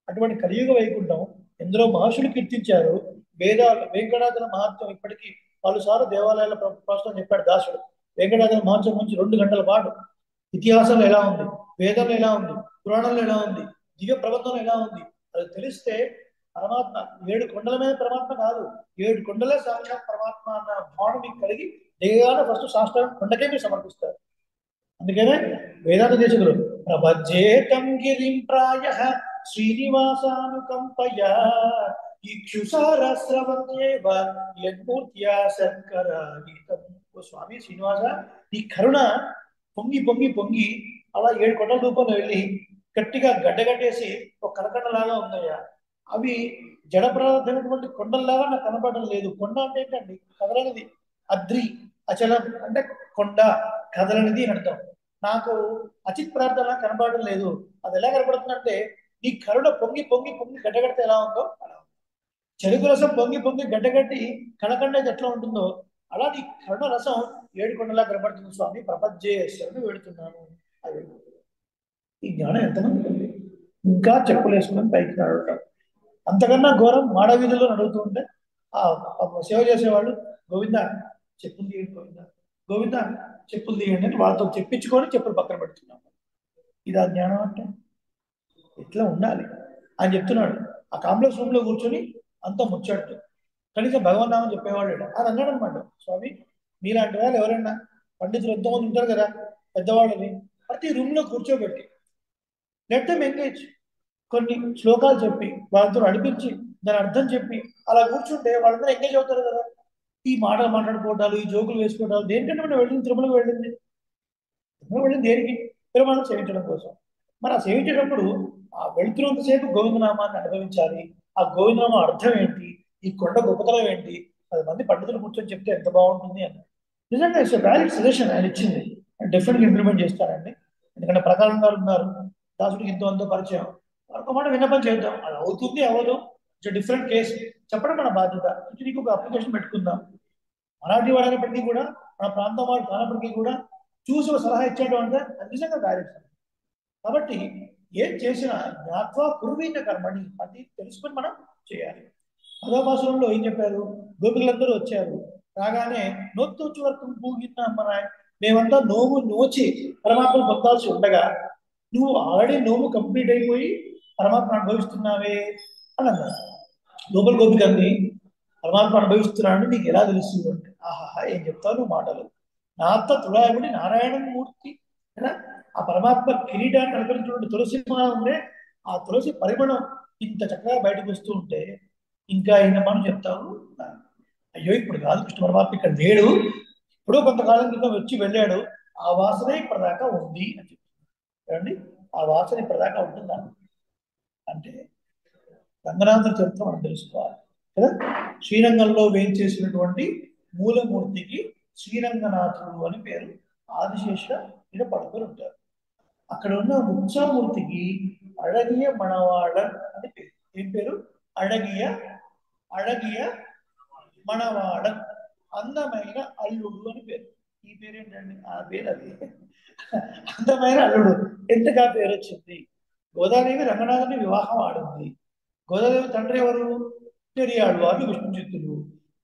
A: అటువంటి కలియుగ వైకుంఠం ఎందరో మహర్షులు కీర్తించారు. వేదాలు వెంకటాచల మహత్యం ఇప్పటికీ పలుసార్లు దేవాలయాల ప్రస్తుతం చెప్పాడు దాసుడు. వెంకటాచల మహోత్సవం నుంచి 2 గంటల పాటు ఇతిహాసంలో ఎలా ఉంది, వేదంలో ఎలా ఉంది, పురాణంలో ఎలా ఉంది, దివ్య ప్రబంధంలో ఎలా ఉంది, అది తెలిస్తే పరమాత్మ 7 కొండల మీద పరమాత్మ కాదు, 7 కొండలే సాక్షాత్ పరమాత్మ అన్న భావన మీకు కలిగి దేవాలయ ఫస్ట్ శాస్త్రం కొండకే మీరు సమర్పిస్తారు. అందుకనే వేదాంత దేశకులు ప్రపంచేతం గిరిం ప్రాయ శ్రీనివాసానుకంపయా ఇక్షుసారస్రవత్యేవ యద్మూర్త్యా శంకరాగీతం. ఓ స్వామి శ్రీనివాస, ఈ కరుణ పొంగి పొంగి పొంగి అలా 7 కొండల రూపంలో వెళ్ళి గట్టిగా గడ్డగట్టేసి ఒక కలకట్టలాగా ఉన్నాయా. అవి జడ పదార్థమైనటువంటి కొండల్లాగా నాకు కనపడడం లేదు. కొండ అంటే ఏంటండి? కదలనిది. అద్రి అచలం అంటే కొండ కదలనిది అని అర్థం. నాకు అచిత్ పదార్థంలా కనబడడం లేదు. అది ఎలా కనబడుతుందంటే నీ కరుణ పొంగి పొంగి పొంగి గడ్డగడితే ఎలా ఉందో అలా ఉంది. చెరుకు రసం పొంగి పొంగి గడ్డగట్టి కనకండేది ఎట్లా ఉంటుందో అలా నీ కరుణ రసం ఏడు కొండలా కనబడుతుంది స్వామి, ప్రపంచేశ్వరుని వేడుతున్నాను. అది ఈ జ్ఞానం ఎంతమంది ఉంది. ఇంకా చెప్పులు వేసుకుని పైకి నడవటం. అంతకన్నా ఘోరం మాడ వీధుల్లో నడుగుతూ ఉంటే ఆ సేవ చేసేవాళ్ళు గోవింద చెప్పులు తీయండి, గోవింద గోవింద చెప్పులు తీయండి అని వాళ్ళతో చెప్పించుకొని చెప్పులు పక్కన పెడుతున్నాం. ఇది ఆ జ్ఞానం అంటే ఇట్లా ఉండాలి అని చెప్తున్నాడు. ఆ కాంప్లెక్స్ రూమ్ లో కూర్చొని అంత ముచ్చట్టు కనీసం భగవన్నామం చెప్పేవాళ్ళు అది అన్నాడు అనమాట. స్వామి మీలాంటి వాళ్ళు ఎవరైనా పండితులు ఎంతోమంది ఉంటారు కదా పెద్దవాళ్ళని ప్రతి రూమ్ లో కూర్చోబెట్టి లెట్ దెమ్ ఎంగేజ్, కొన్ని శ్లోకాలు చెప్పి వాళ్ళతో నడిపించి దాని అర్థం చెప్పి అలా కూర్చుంటే వాళ్ళందరూ ఎంగేజ్ అవుతారు కదా. ఈ మాటలు మాట్లాడుకోవటాలు ఈ జోకులు వేసుకోవటాలు దేనికంటే మనం వెళ్ళింది తిరుమలకు వెళ్ళింది. తిరుమల వెళ్ళింది దేనికి? తిరుమలను సేవించడం కోసం. మరి ఆ సేవించేటప్పుడు ఆ వెళుతున్నంతసేపు గోవిందనామాన్ని అనుభవించాలి. ఆ గోవిందనామం అర్థం ఏంటి, ఈ కొండ గొప్పతనం ఏంటి, 10 మంది పండితులు కూర్చొని చెప్తే ఎంత బాగుంటుంది అని. నిజంగా ఇట్స్ వ్యాలిడ్ సజెషన్ ఆయన ఇచ్చింది. డెఫినెట్గా ఇంప్లిమెంట్ చేస్తారండి. ఎందుకంటే ప్రకారం గారు ఉన్నారు, దాసుడికి ఎంతో అంతో పరిచయం, ఒక మాట విన్నపం చేద్దాం. అది అవుతుంది అవ్వదు ఇట్స్ డిఫరెంట్ కేసు, చెప్పడం మన బాధ్యత. ఇది నీకు ఒక అప్లికేషన్ పెట్టుకుందాం. మరాఠీ వాడైనప్పటికీ కూడా మన ప్రాంతం వాడు కానప్పటికీ కూడా చూసి ఒక సలహా ఇచ్చేయడం అంటే అది నిజంగా వ్యాలిడ్. కాబట్టి ఏం చేసినా జ్ఞాత్వా కుర్వీన కర్మని అది తెలుసుకొని మనం చేయాలి. పదోపాసనంలో ఏం చెప్పారు? గోపికలందరూ వచ్చారు, రాగానే నోత్తూచి వరకు పూగిన మన మేమంతా నోము నోచి పరమాత్మను పొందాల్సి ఉండగా నువ్వు ఆల్రెడీ నోము కంప్లీట్ అయిపోయి పరమాత్మ అనుభవిస్తున్నావే అని అన్నారు. లోపల గోపికల్ని పరమాత్మ అనుభవిస్తున్నాడని నీకు ఎలా తెలుస్తుంది అంటే ఆహాహా ఏం చెప్తావు నువ్వు మాటలు. నాత్త తుడాయబడి నారాయణ మూర్తి కదా. ఆ పరమాత్మ కిరీటాన్ని అనుకరించినటువంటి తులసి ఉండే ఆ తులసి పరిమళం ఇంత చక్కగా బయటకు వస్తూ ఉంటే ఇంకా ఆయన మనం చెప్తాము అయ్యో ఇప్పుడు కాదు కృష్ణ పరమాత్మ ఇక్కడ లేడు, ఇప్పుడు కొంతకాలం క్రితం వచ్చి వెళ్ళాడు, ఆ వాసన ఇప్పటిదాకా ఉంది అని చెప్తుంది. ఆ వాసన ఇప్పటిదాకా ఉంటుందా అంటే రంగనాథుడి చరిత్ర మనం తెలుసుకోవాలి కదా. శ్రీరంగంలో వేయించేసినటువంటి మూలమూర్తికి శ్రీరంగనాథుడు అని పేరు. ఆదిశేష ఈయన పడుకొని ఉంటారు. అక్కడ ఉన్న ఉత్సవమూర్తికి అழగియ మణవాళన్ అని పేరు. ఏం పేరు? అழగియ అழగియ మణవాళన్, అందమైన అల్లుడు అని పేరు. ఈ పేరు ఏంటండి? ఆ పేరు అది అందమైన అల్లుడు. ఎంతగా పేరు వచ్చింది? గోదాదేవి రంగనాథుని వివాహం ఆడింది. గోదాదేవి తండ్రి ఎవరు? పెరియాడు వారు విష్ణు చిత్తులు.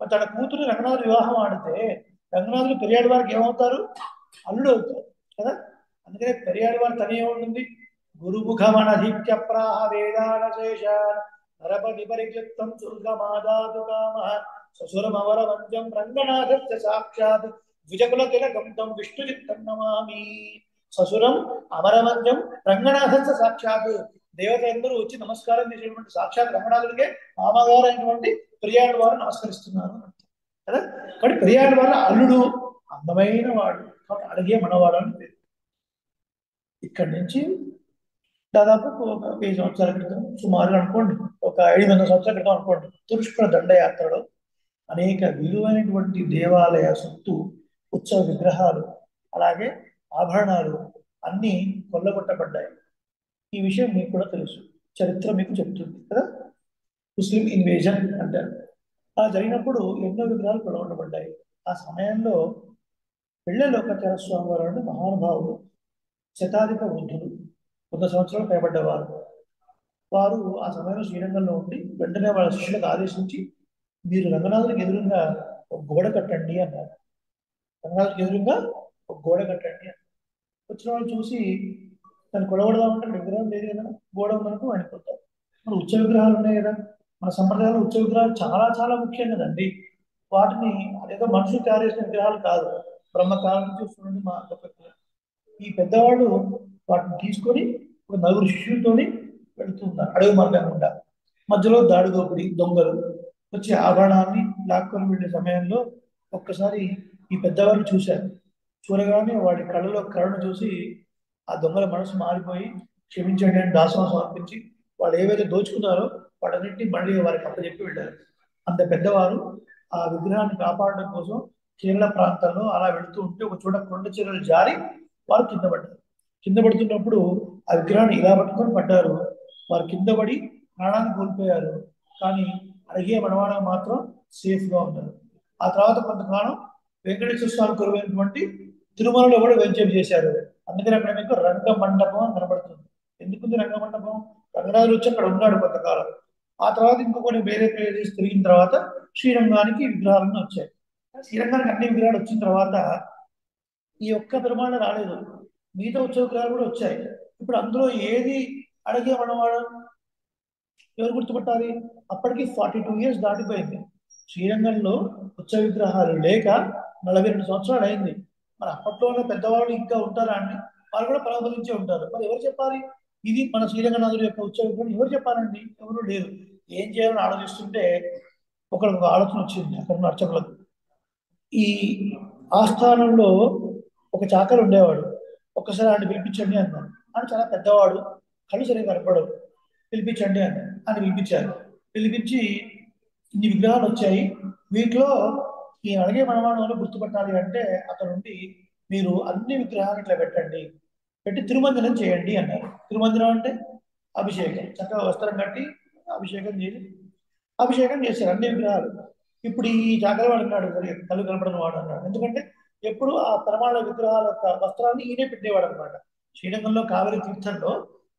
A: మరి తన కూతురు రంగనాథుడు వివాహం ఆడితే రంగనాథుడు పెరియాడు వారికి ఏమవుతారు? అల్లుడు అవుతారు కదా. అందుకనే పెరియాడు వారి తన ఏముంటుంది? గురుముఖమనధిక్య ప్రాహ వేదానశేషాన్ నరపతి పరిక్లిప్తం దుర్గమాదాతు కామ ససురమవరవంద్యం రంగనాథస్య సాక్షాత్ ద్విజకుల తిలకం తం విష్ణు చిత్తం నమామి. ససురం అమరవంద్యం రంగనాథస్య సాక్షాత్, దేవతలందరూ వచ్చి నమస్కారం చేసేటువంటి సాక్షాత్ రంగనాథుడికే మామగారు అయినటువంటి పెరియాడు వారు నమస్కరిస్తున్నారు కదా. కాబట్టి పెరియాడు వారు అల్లుడు అందమైన వాడు, అడిగే మనవాడు అని పేరు. ఇక్కడి నుంచి దాదాపు ఒక 1000 సంవత్సరాల క్రితం సుమారుగా అనుకోండి, ఒక 500 సంవత్సరాల క్రితం అనుకోండి, తురుష్కుల దండయాత్రలో అనేక విలువైనటువంటి దేవాలయ సొత్తు, ఉత్సవ విగ్రహాలు, అలాగే ఆభరణాలు అన్నీ కొల్లగొట్టబడ్డాయి. ఈ విషయం మీకు కూడా తెలుసు, చరిత్ర మీకు చెప్తుంది కదా. ముస్లిం ఇన్వేజన్ అంటారు. అలా జరిగినప్పుడు ఎన్నో విగ్రహాలు కొల్లగొట్టబడ్డాయి. ఆ సమయంలో పిళ్ళలోకాచార స్వామి వారు మహానుభావులు, శతాధిక వృద్ధులు, 100 సంవత్సరాలు పైబడ్డవారు. వారు ఆ సమయంలో శ్రీరంగంలో ఉండి వెంటనే వాళ్ళ శిష్యులకు ఆదేశించి మీరు రంగనాథునికి ఎదురుగా ఒక గోడ కట్టండి అన్నారు. రంగనాథునికి ఎదురుగా ఒక గోడ కట్టండి అన్నారు. వచ్చిన వాళ్ళు చూసి దాన్ని కొడగొడదామంటే విగ్రహం లేదు కదా, గోడ ఉందనుకో వెళ్ళిపోతారు. మన ఉత్సవ విగ్రహాలు ఉన్నాయి కదా, మన సంప్రదాయంలో ఉత్సవ విగ్రహాలు చాలా చాలా ముఖ్యం కదండి. వాటిని అదేదో మనుషులు తయారు చేసిన విగ్రహాలు కాదు, బ్రహ్మకాలం నుంచి వస్తున్నది మా ఈ పెద్దవాళ్ళు వాటిని తీసుకొని ఒక నలుగురు శిష్యులతోని వెళుతున్నారు అడవి మార్గం గుండా. మధ్యలో దాడిదోపిడి దొంగలు వచ్చి ఆభరణాన్ని లాక్కొని వెళ్ళే సమయంలో ఒక్కసారి ఈ పెద్దవాళ్ళు చూశారు. చూడగానే వాడి కళ్ళలో కరుణ చూసి ఆ దొంగల మనసు మారిపోయి క్షమించండి అని దాసోహం సమర్పించి వాళ్ళు ఏవైతే దోచుకున్నారో వాటన్నింటినీ మళ్ళీ వారికి అప్పచెప్పి వెళ్ళారు. అంత పెద్దవారు ఆ విగ్రహాన్ని కాపాడడం కోసం కేరళ ప్రాంతంలో అలా వెళుతూ ఉంటే ఒక చోట కొండ చీరలు జారి వారు కింద పడ్డారు. కింద పడుతున్నప్పుడు ఆ విగ్రహాన్ని ఇలా పట్టుకొని పడ్డారు. వారు కింద పడి ప్రాణాన్ని కోల్పోయారు. కానీ అడిగే మనవాడ మాత్రం సేఫ్ గా ఉన్నారు. ఆ తర్వాత కొంతకాలం వెంకటేశ్వర స్వామి కొలువైనటువంటి తిరుమలలో కూడా వెంచేపు చేశారు. అందుకని అక్కడ మీకు రంగ మండపం అని కనబడుతుంది. ఎందుకుంది రంగ మండపం? రంగనాథుడు వచ్చి అక్కడ ఉన్నాడు కొంతకాలం. ఆ తర్వాత ఇంకో కొన్ని వేరే ప్లేసెస్ తిరిగిన తర్వాత శ్రీరంగానికి విగ్రహాలను వచ్చాయి. శ్రీరంగానికి అన్ని విగ్రహాలు వచ్చిన తర్వాత ఈ ఒక్క పెరుమాళ రాలేదు. మిగతా ఉత్సవ విగ్రహాలు కూడా వచ్చాయి. ఇప్పుడు అందులో ఏది అడిగే మనవాడు ఎవరు గుర్తుపట్టాలి? అప్పటికి 42 years దాటిపోయింది. శ్రీరంగంలో ఉత్సవ విగ్రహాలు లేక 42 సంవత్సరాలు అయింది. మరి అప్పట్లో ఉన్న పెద్దవాళ్ళు ఇంకా ఉంటారా అండి? వాళ్ళు కూడా పరమపదించే ఉంటారు. మరి ఎవరు చెప్పాలి ఇది మన శ్రీరంగనాథుడి యొక్క ఉత్సవ విగ్రహం? ఎవరు చెప్పాలండి? ఎవరు లేరు. ఏం చేయాలని ఆలోచిస్తుంటే ఒకరికి ఒక ఆలోచన వచ్చింది అక్కడ ఉన్న అర్చకులకు. ఈ ఆస్థానంలో ఒక చాకలి ఉండేవాడు. ఒక్కసారి ఆయన పిలిపించండి అన్నాడు. ఆయన చాలా పెద్దవాడు, కళ్ళు సరిగ్గా కనపడవు. పిలిపించండి అన్నాడు. ఆయన పిలిపించారు. పిలిపించి ఇన్ని విగ్రహాలు వచ్చాయి, వీటిలో ఈ అడిగే మనవాడు గుర్తుపట్టాలి అంటే అక్కడ నుండి మీరు అన్ని విగ్రహాలు ఇట్లా పెట్టండి, పెట్టి తిరుమంజనం చేయండి అన్నారు. తిరుమంజనం అంటే అభిషేకం. చక్కగా వస్త్రం కట్టి అభిషేకం చేసి అభిషేకం చేశారు అన్ని విగ్రహాలు. ఇప్పుడు ఈ జాగ్రవాడు అన్నాడు, మరి కళ్ళు కనపడని వాడు అన్నాడు. ఎందుకంటే ఎప్పుడు ఆ పరమాణ విగ్రహాల యొక్క వస్త్రాన్ని ఈయనే పెట్టేవాడు అనమాట. శ్రీరంగంలో కావేరీ తీర్థంలో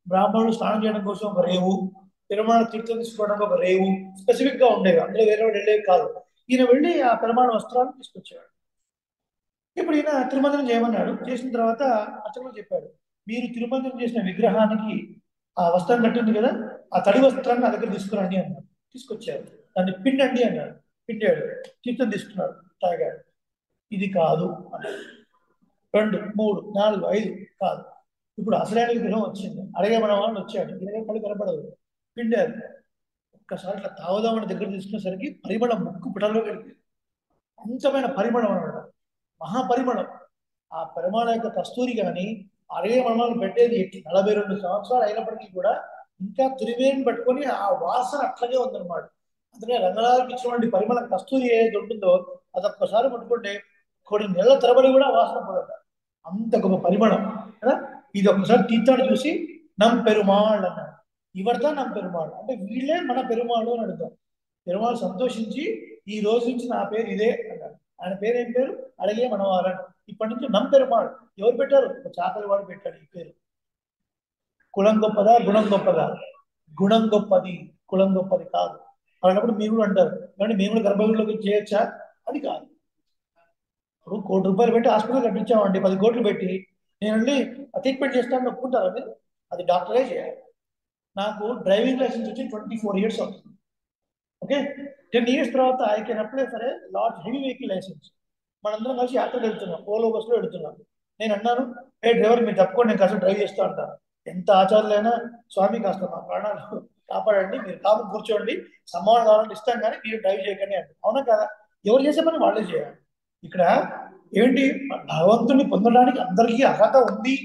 A: బ్రాహ్మణులు స్నానం చేయడం కోసం ఒక రేవు, పెరుమాణ తీర్థం తీసుకోవడానికి ఒక రేవు స్పెసిఫిక్ గా ఉండేవి. అందులో వేరే వాడు వెళ్ళేవి కాదు. ఈయన వెళ్ళి ఆ పెరుమాణ వస్త్రాన్ని తీసుకొచ్చేవాడు. ఇప్పుడు ఈయన తిరుమంజనం చేయమన్నాడు. చేసిన తర్వాత అర్చకులు చెప్పాడు, మీరు తిరుమంజనం చేసిన విగ్రహానికి ఆ వస్త్రం కట్టింది కదా, ఆ తడి వస్త్రాన్ని నా దగ్గర తీసుకురండి అన్నాడు. తీసుకొచ్చారు. దాన్ని పిండండి అన్నాడు. పిండాడు. తీర్థం తీసుకున్నాడు, తాగాడు. ఇది కాదు అన్నాడు. 2, 3, 4, 5 కాదు. ఇప్పుడు అసలైన విగ్రహం వచ్చింది. అడిగే మన వాళ్ళు వచ్చాడు. ఇలాగే కళ్ళు కనపడదు. పిండారు. ఒక్కసారి ఇట్లా తాగుదామని దగ్గర తీసుకునేసరికి పరిమళం ముక్కు పిటల్లో వెళ్ళింది. అనంతమైన పరిమళం అనమాట. మహాపరిమళం. ఆ పరిమళం యొక్క కస్తూరి కానీ అడిగే మనమాలు పెట్టేది 42 సంవత్సరాలు అయినప్పటికీ కూడా ఇంకా తిరివేని పట్టుకొని ఆ వాసన అట్లాగే ఉందన్నమాట. అందుకే రంగనాథుడికి ఇచ్చినటువంటి పరిమళం కస్తూరి ఏదైతే ఉంటుందో అది ఒక్కసారి పట్టుకుంటే కొన్ని నెలల తరబడి కూడా వాసన పోదట. అంత గొప్ప పరిమళం కదా. ఇది ఒక్కసారి తీర్థాడు చూసి నమ్ పెరుమాళ్ అన్నాడు. ఇవడతా నమ్ పెరుమాళ్ అంటే వీళ్ళే మన పెరుమాళు అని అడుగుతాం. పెరుమాళ్ సంతోషించి ఈ రోజు నుంచి నా పేరు ఇదే అన్నాడు. ఆయన పేరు ఏం పేరు? అడిగే మనవారన్. ఇప్పటి నుంచి నమ్ పెరుమాళ్. ఎవరు పెట్టారు? ఒక చాకలి వాడు పెట్టాడు ఈ పేరు. కులం గొప్పదా, గుణం గొప్పదా? గుణం గొప్పది, కులం గొప్పది కాదు. అలాంటప్పుడు మీరు కూడా అంటారు, కానీ మేము కూడా గర్భగుడిలోకి చేయొచ్చా? అది కాదు. ఇప్పుడు ₹1,00,00,000 పెట్టి హాస్పిటల్ కట్టించామండి, 10 కోట్లు పెట్టి నేను వెళ్ళి ట్రీట్మెంట్ చేస్తానని ఒప్పుకుంటారా మీరు? అది డాక్టరే చేయాలి. నాకు డ్రైవింగ్ లైసెన్స్ వచ్చి 24 years అవుతుంది. ఓకే, 10 years తర్వాత I can apply for a large heavy vehicle licence. మనందరం కలిసి యాత్రలు వెళ్తున్నాం, ఓలో బస్సులో వెళ్తున్నాం. నేను అన్నాను, ఏ డ్రైవర్ మీరు తప్పుకోండి, నేను కాస్త డ్రైవ్ చేస్తూ ఉంటాను. ఎంత ఆచారాలైనా స్వామి కాస్త మా ప్రాణాలు కాపాడండి, మీరు కాపు కూర్చోండి, సమానం కావాలంటే ఇస్తాం కానీ మీరు డ్రైవ్ చేయకండి అంటే. అవునా కదా? ఎవరు చేసే పని వాళ్ళే చేయాలి. ఇక్కడ ఏంటి, భగవంతుని పొందడానికి అందరికీ అర్హత ఉంది,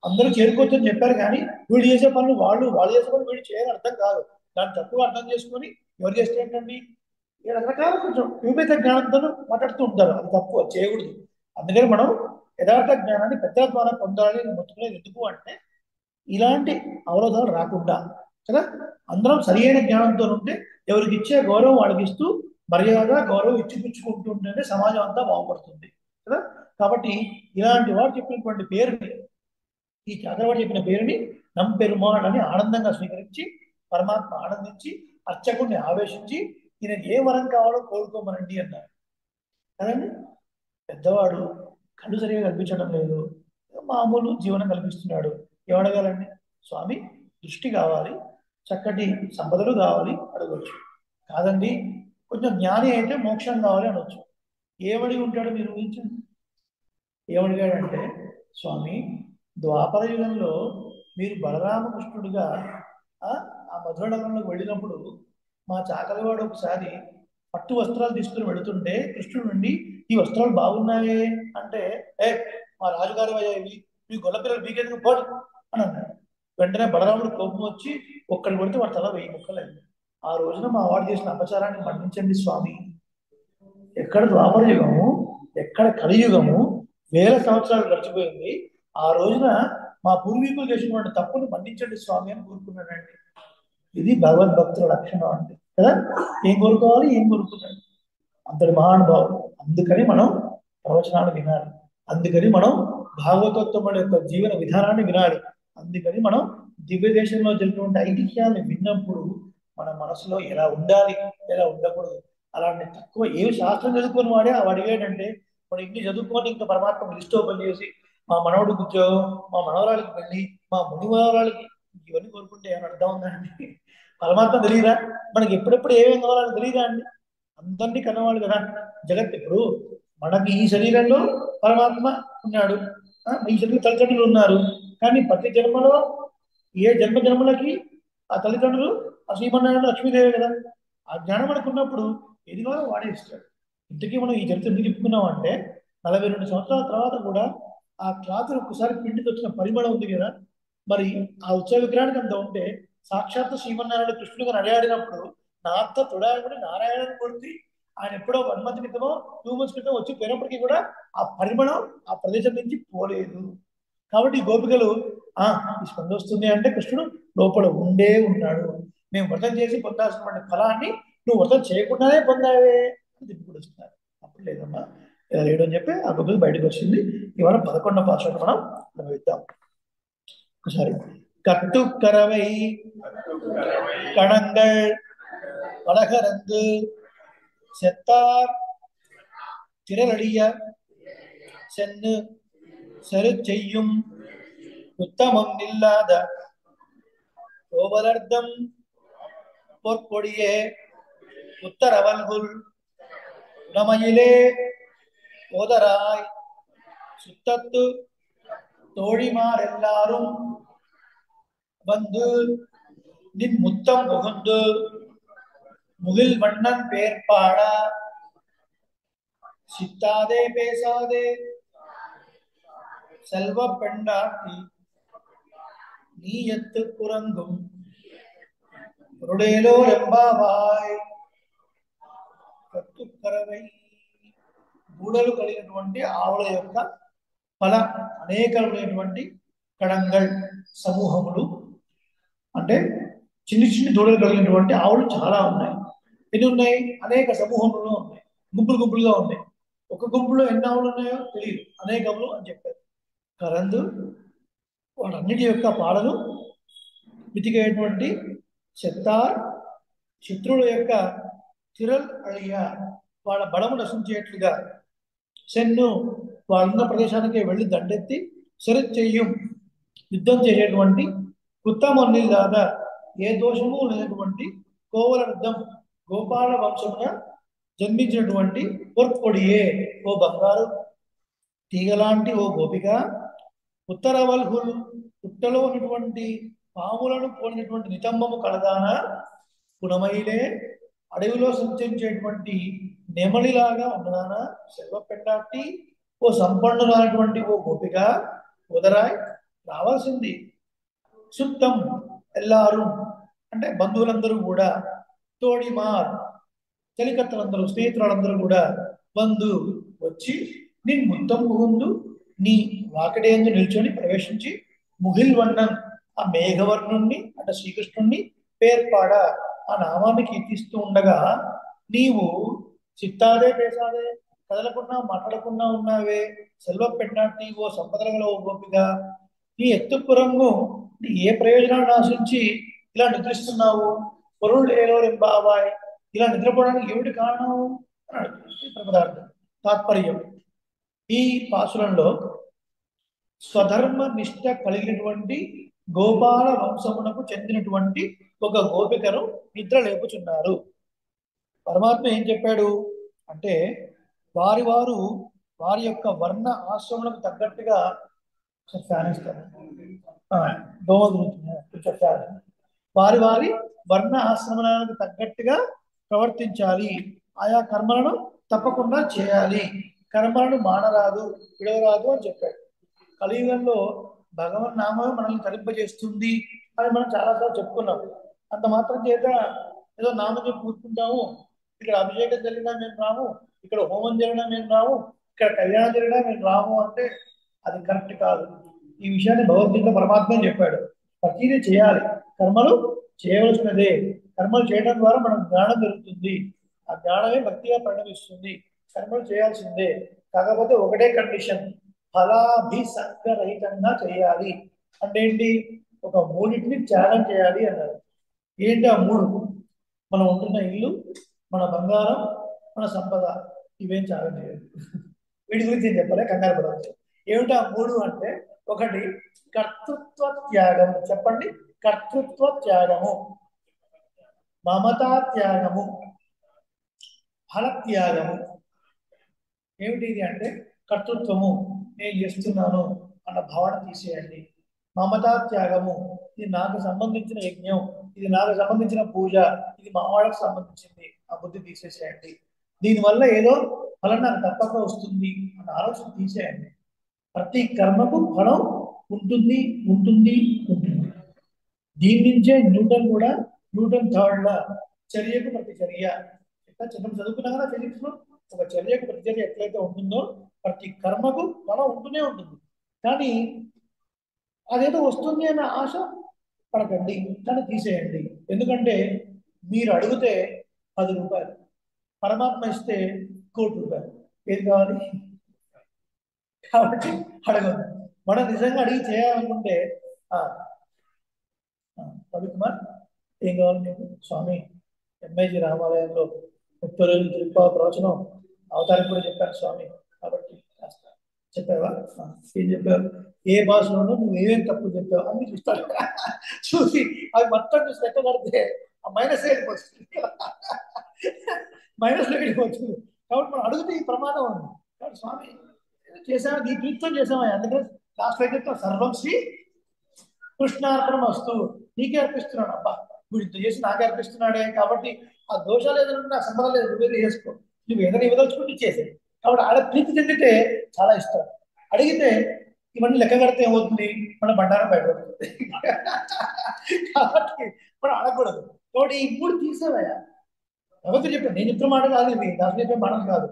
A: అందరూ చేరుకోవచ్చు అని చెప్పారు. కానీ వీళ్ళు చేసే పనులు వాళ్ళు చేసే పనులు వీళ్ళు చేయాలని అర్థం కాదు. దాన్ని తక్కువ అర్థం చేసుకొని ఎవరు చేస్తే ఏంటండి, ఈ రకరకాల కొంచెం విపరీత జ్ఞానంతో మాట్లాడుతూ ఉంటారు. అది తప్పు, అది చేయకూడదు. అందుకని మనం యథార్థ జ్ఞానాన్ని పెద్దల ద్వారా పొందాలి అని మొత్తుకునేది. ఎందుకు అంటే ఇలాంటి అవరోధాలు రాకుండా కదా. అందరం సరి అయిన జ్ఞానంతో ఉంటే ఎవరికి ఇచ్చే గౌరవం వాళ్ళకి ఇస్తూ మర్యాద గౌరవం ఇచ్చిపుచ్చుకుంటుంటేనే సమాజం అంతా బాగుపడుతుంది కదా. కాబట్టి ఇలాంటి వాడు చెప్పినటువంటి పేరుని, ఈ చంద్రవాడు చెప్పిన పేరుని నంపెరుమాళ్ అని ఆనందంగా స్వీకరించి పరమాత్మ ఆనందించి అర్చకుడిని ఆవేశించి ఈయన ఏ వరం కావాలో కోరుకోమనండి అన్నారు కదండి. పెద్దవాడు కళ్ళు సరిగా కల్పించడం లేదు, మామూలు జీవనం కల్పిస్తున్నాడు. ఏమడగాలండి? స్వామి దృష్టి కావాలి, చక్కటి సంపదలు కావాలి అడగవచ్చు. కాదండి కొంచెం జ్ఞాని అయితే మోక్షం కావాలి అనొచ్చు. ఏమడిగి ఉంటాడు మీరు ఊహించండి. ఏమడిగాడంటే, స్వామి ద్వాపర యుగంలో మీరు బలరామకృష్ణుడిగా ఆ మధుర నగరంలోకి వెళ్ళినప్పుడు మా చాకలివాడు ఒకసారి పట్టు వస్త్రాలు తీసుకుని వెళుతుంటే కృష్ణుడు నుండి ఈ వస్త్రాలు బాగున్నాయే అంటే, ఏ మా రాజుగారి అయ్యేవి, మీ గొల్లపిల్లలు మీకెందుకు పోడు అని అన్నాడు. వెంటనే బలరాముడు కోపం వచ్చి ఒక్కడి కొడితే వాడు తల 1000 ముక్కలు అయింది. ఆ రోజున మా వాడు చేసిన అపచారాన్ని మన్నించండి స్వామి. ఎక్కడ ద్వాపర యుగము, ఎక్కడ కలియుగము వేల సంవత్సరాలు గడిచిపోయింది. ఆ రోజున మా పూర్వీకులు చేసినటువంటి తప్పును మన్నించండి స్వామి అని కోరుకున్నానండి. ఇది భగవద్భక్తుల లక్షణం అంటే కదా. ఏం కోరుకోవాలి, ఏం కోరుకున్నాడు అంతటి మహానుభావుడు. అందుకని మనం ప్రవచనాలు వినాలి. అందుకని మనం భాగవతోత్తముల యొక్క జీవన విధానాన్ని వినాలి. అందుకని మనం దివ్య దేశంలో జరిగినటువంటి ఐతిహ్యాన్ని విన్నప్పుడు మన మనసులో ఎలా ఉండాలి, ఎలా ఉండకూడదు. అలాంటి తక్కువ ఏ శాస్త్రం చదువుకొని వాడే వాడు ఏంటంటే మనం ఇన్ని చదువుకొని ఇంకా పరమాత్మ లిస్ట్ ఓపెన్ చేసి మా మనవడికి ఉద్యోగం, మా మనవరాలకి పెళ్లి, మా ముని మనవరాలకి ఇవన్నీ కోరుకుంటే ఏమైనా అర్థం ఉందండి? పరమాత్మ తెలియదా? మనకి ఎప్పుడెప్పుడు ఏమేం కావాలని తెలియదా అండి? అందరినీ కన్నవాడు కదా జగత్. ఇప్పుడు మనకి ఈ శరీరంలో పరమాత్మ ఉన్నాడు, ఈ శరీరం తల్లిదండ్రులు ఉన్నారు. కానీ ప్రతి జన్మలో ఏ జన్మలకి ఆ తల్లిదండ్రులు ఆ శ్రీమన్నారాయణ లక్ష్మీదేవి కదా. ఆ జ్ఞానం మనకు ఉన్నప్పుడు ఏది కావాలో వాడే ఇస్తాడు. ఇంతకీ మనం ఈ చరిత్ర ఎందుకు చెప్పుకున్నాం అంటే 42 సంవత్సరాల తర్వాత కూడా ఆ క్లాత్ ఒక్కసారి పిండికి వచ్చిన పరిమళం ఉంది కదా. మరి ఆ ఉత్సవ విగ్రహానికి అంత ఉంటే సాక్షాత్ శ్రీమన్నారాయణ కృష్ణుడిగా నడయాడినప్పుడు నా అంత తొడాయకుడి నారాయణ కొడుకు ఆయన ఎప్పుడో 1 మంత్ క్రితమో 2 మంత్స్ క్రితం వచ్చి పోయినప్పటికీ కూడా ఆ పరిమళం ఆ ప్రదేశం నుంచి పోలేదు. కాబట్టి ఈ గోపికలు ఆ ఈ స్పంద వస్తుంది అంటే కృష్ణుడు లోపల ఉండే ఉన్నాడు. మేము వ్రతం చేసి పొందాల్సినటువంటి ఫలాన్ని నువ్వు వ్రతం చేయకుండానే పొందావే అని దిప్పుడు వస్తున్నారు. అప్పుడు లేదమ్మా ఇలా లేడు అని చెప్పి ఆ గోపిక బయటకు వచ్చింది. ఇవాళ 11వ పాఠశాల మనం అనుభవిద్దాం ఒకసారి. கட்டுக்கரவை கணங்கள் பலகரந்து செத்தார் திரளடிய சென்னு செரு செய்யும் உத்தமம் இல்லாத கோவலர்தம் பொற்கொடியே உத்தரவல்குல் உடமையிலே ஓதராய் சுத்தத்து தோழிமார் எல்லாரும் வந்து நின் முத்தம் புகுந்து முகில் வண்ணன் பேர்பாட சித்தாதே பேசாதே செல்வ பெண்டாட்டி நீ எத்து குரங்கும் ருடேலோ రెంబావాయ్. కట్టుకరవై గూడలు కలిగినటువంటి ఆవుల యొక్క పల అనేకమైనటువంటి కడంగల్ సమూహములు అంటే చిన్ని చిన్ని దూడలు కలిగినటువంటి ఆవులు చాలా ఉన్నాయి. ఎన్ని ఉన్నాయి? అనేక సమూహములు ఉన్నాయి, గుంపులు గుంపులుగా ఉన్నాయి. ఒక గుంపులో ఎన్ని ఆవులు ఉన్నాయో తెలియదు, అనేకములు అని చెప్పారు. కరందు వాటన్నిటి యొక్క పాడలు వెతికేటువంటి చెత్తార్ శత్రువుల యొక్క తిరల్ అయ్య వాళ్ళ బలము నశించేట్లుగా సెన్ను వాళ్ళున్న ప్రదేశానికి వెళ్ళి దండెత్తి సరి చెయ్యం యుద్ధం చేసేటువంటి ఉత్తమన్నిల్లాగా ఏ దోషము లేనటువంటి కోవలర్థం గోపాల వంశమున జన్మించినటువంటి పొర్పొడియే ఓ బంగారు తీగలాంటి ఓ గోపిక ఉత్తరవల్హుల్ పుట్టలో ఉన్నటువంటి పాములను పోలినటువంటి నితంబము కలదాన గుణమైలే అడవిలో సంచరించేటువంటి నెమలిలాగా ఉన్నదానా సెల్వ పెండాటి ఓ సంపన్నులైనటువంటి ఓ గోపిక ఉదరాయ్ రావాల్సింది. సుత్తం ఎల్లారు అంటే బంధువులందరూ కూడా, తోడిమార్ చలికత్తలందరూ స్నేహితులందరూ కూడా బంధు వచ్చి నిన్ ముత్తం ముందు నీ వాకడేందు నిల్చొని ప్రవేశించి ముగిల్ వర్ణం ఆ మేఘవర్ణుణ్ణి అంటే శ్రీకృష్ణుణ్ణి పేర్పాడ ఆ నామాన్ని కీర్తిస్తూ ఉండగా నీవు చిత్తాదే పేసాదే కదలకుండా మాట్లాడకుండా ఉన్నావే సెల్వ పెట్టినట్టు ఓ సంపదలలో ఓ గోపిక నీ ఎత్తుపురంగు నీ ఏ ప్రయోజనాన్ని ఆశించి ఇలా నిద్రిస్తున్నావు? పొరుళ్ళు ఏలో రెంబావాయ్ ఇలా నిద్రపోవడానికి ఏమిటి కారణం అని అడుగుతుంది ప్రపదార్థం. తాత్పర్యం ఈ పాసురంలో స్వధర్మ నిష్ట కలిగినటువంటి గోపాల వంశమునకు చెందినటువంటి ఒక గోపికను నిద్ర లేపుచున్నారు. పరమాత్మ ఏం చెప్పాడు అంటే వారి యొక్క వర్ణ ఆశ్రములకు తగ్గట్టుగా ఫ్యాన్ ఇస్తారు. వారి వర్ణ ఆశ్రమాలకు తగ్గట్టుగా ప్రవర్తించాలి. ఆయా కర్మలను తప్పకుండా చేయాలి. కర్మలను మానరాదు, విడవరాదు అని చెప్పాడు. కలియుగంలో భగవన్ నామమే మనల్ని తరింపజేస్తుంది అని మనం చాలాసార్లు చెప్పుకున్నాం. అంత మాత్రం చేత ఏదో నామం చెప్పి కూర్చుంటాము, ఇక్కడ అభిషేకం జరిగినా మేము రాము, ఇక్కడ హోమం జరిగినా మేము రాము, ఇక్కడ కళ్యాణం జరిగినా మేము రాము అంటే అది కరెక్ట్ కాదు. ఈ విషయాన్ని భగవద్గీత పరమాత్మ చెప్పాడు. ప్రతిదీ చేయాలి, కర్మలు చేయవలసినదే. కర్మలు చేయడం ద్వారా మనకు జ్ఞానం పెరుగుతుంది. ఆ జ్ఞానమే భక్తిగా పరిణమిస్తుంది. కర్మలు చేయాల్సిందే. కాకపోతే ఒకటే కండిషన్, ఫలాభిసంగరహితంగా చేయాలి. అంటే ఏంటి? ఒక మూడింటిని త్యాగం చేయాలి అన్నారు. ఏంటి ఆ మూడు? మనం ఉంటున్న ఇల్లు, మన బంగారం, మన సంపద, ఇవేం త్యాగం చేయాలి. వీటి గురించి ఏం చెప్పాలి, కంగారు పడవచ్చు. ఏమిటి ఆ మూడు అంటే, ఒకటి కర్తృత్వ త్యాగం. చెప్పండి. కర్తృత్వ త్యాగము, మమతా త్యాగము, ఫల త్యాగము. ఏమిటి ఇది అంటే, కర్తృత్వము, నేను చేస్తున్నాను అన్న భావన తీసేయండి. మమతా త్యాగము, ఇది నాకు సంబంధించిన యజ్ఞం, ఇది నాకు సంబంధించిన పూజ, ఇది మా వాళ్ళకి సంబంధించింది, ఆ బుద్ధి తీసేసేయండి. దీనివల్ల ఏదో ఫలం నాకు తప్పక వస్తుంది అన్న ఆలోచన తీసేయండి. ప్రతి కర్మకు ఫలం ఉంటుంది ఉంటుంది ఉంటుంది. దీని నుంచే న్యూటన్ కూడా, న్యూటన్ థర్డ్ లా, చర్యకు ప్రతి చర్య. ఎట్లా చిన్నప్పుడు చదువుకున్నా కదా ఫిజిక్స్ లో, ఒక చర్యకు ప్రతి చర్య ఎట్లయితే ఉంటుందో ప్రతి కర్మకు ఫలం ఉంటూనే ఉంటుంది. కానీ అదేదో వస్తుంది అన్న ఆశ పడకండి, దాన్ని తీసేయండి. ఎందుకంటే మీరు అడిగితే 10 రూపాయలు, పరమాత్మ ఇస్తే 1,00,00,000 రూపాయలు. ఏది కావాలి? కాబట్టి అడగదు. మనం నిజంగా అడిగి చేయాలనుకుంటే ఆ, రవికుమార్, ఏం కావాలి మీకు? స్వామి, ఎంఐజీ రామాలయంలో 30 రోజులు తిరుపతి ప్రవచనం అవతారం కూడా చెప్పాను స్వామి, కాబట్టి కాస్త చెప్పావా? ఏం చెప్పావు? ఏ భాషలోనూ నువ్వు ఏమేం తప్పు చెప్పావు అన్ని చూస్తాడు. చూసి అవి మొత్తం చూసి లెక్క కడితే ఆ మైనస్ వెళ్ళిపోతుంది. మైనస్ లో వెళ్ళిపోతుంది. కాబట్టి మనం అడిగితే ఈ ప్రమాదం ఉంది. కాబట్టి స్వామి చేసామా, నీ ప్రీతితో చేసామా, అందుకని లాస్ట్ లో చెప్తాం, సర్వం శ్రీ కృష్ణార్పణం వస్తు, నీకే అర్పిస్తున్నాడు. అబ్బా, వీడు ఇంత చేసి నాకే అర్పిస్తున్నాడే, కాబట్టి ఆ దోషాలు ఏదైనా నాకు సంబంధం లేదు, నువ్వే చేసుకో, నువ్వు ఏదైనా ఇవ్వదలుచుకుంటే ఇచ్చేసేది. కాబట్టి ఆడ ప్రీతి చెందితే చాలా ఇష్టం. అడిగితే ఇవన్నీ లెక్క కడితే ఏమవుతుంది, మన బండారం బయటపడుతుంది. కాబట్టి మనం అడగకూడదు. కాబట్టి ఈ మూడు తీసేవయ్యా. ఎవరు చెప్పారు? నేను చెప్తున్న మాట కాదు, ఇది దాని చెప్పే మాట కాదు.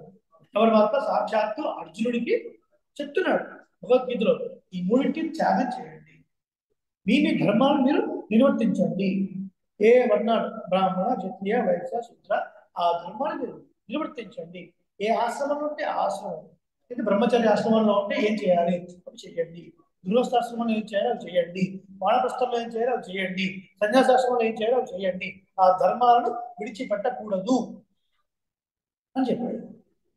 A: ఎవరి మాత్రం సాక్షాత్తు అర్జునుడికి చెప్తున్నాడు భగవద్గీతలో, ఈ మూడింటిని త్యాగం చేయండి. మీ ధర్మాలు మీరు నిర్వర్తించండి. ఏ వర్ణాలు, బ్రాహ్మణ, క్షత్రియ, వైశ్య, శూద్ర, ఆ ధర్మాన్ని మీరు నిర్వర్తించండి. ఏ ఆశ్రమంలో ఉంటే ఆ ఆశ్రమం, అయితే బ్రహ్మచర్య ఆశ్రమంలో ఉంటే ఏం చేయాలి అవి చేయండి. గృహస్థాశ్రమంలో ఏం చేయాలో అవి చేయండి. వానప్రస్థంలో ఏం చేయాలో అవి చేయండి. సన్యాసాశ్రమంలో ఏం చేయాలో అవి చేయండి. ఆ ధర్మాలను విడిచిపెట్టకూడదు అని చెప్పాడు.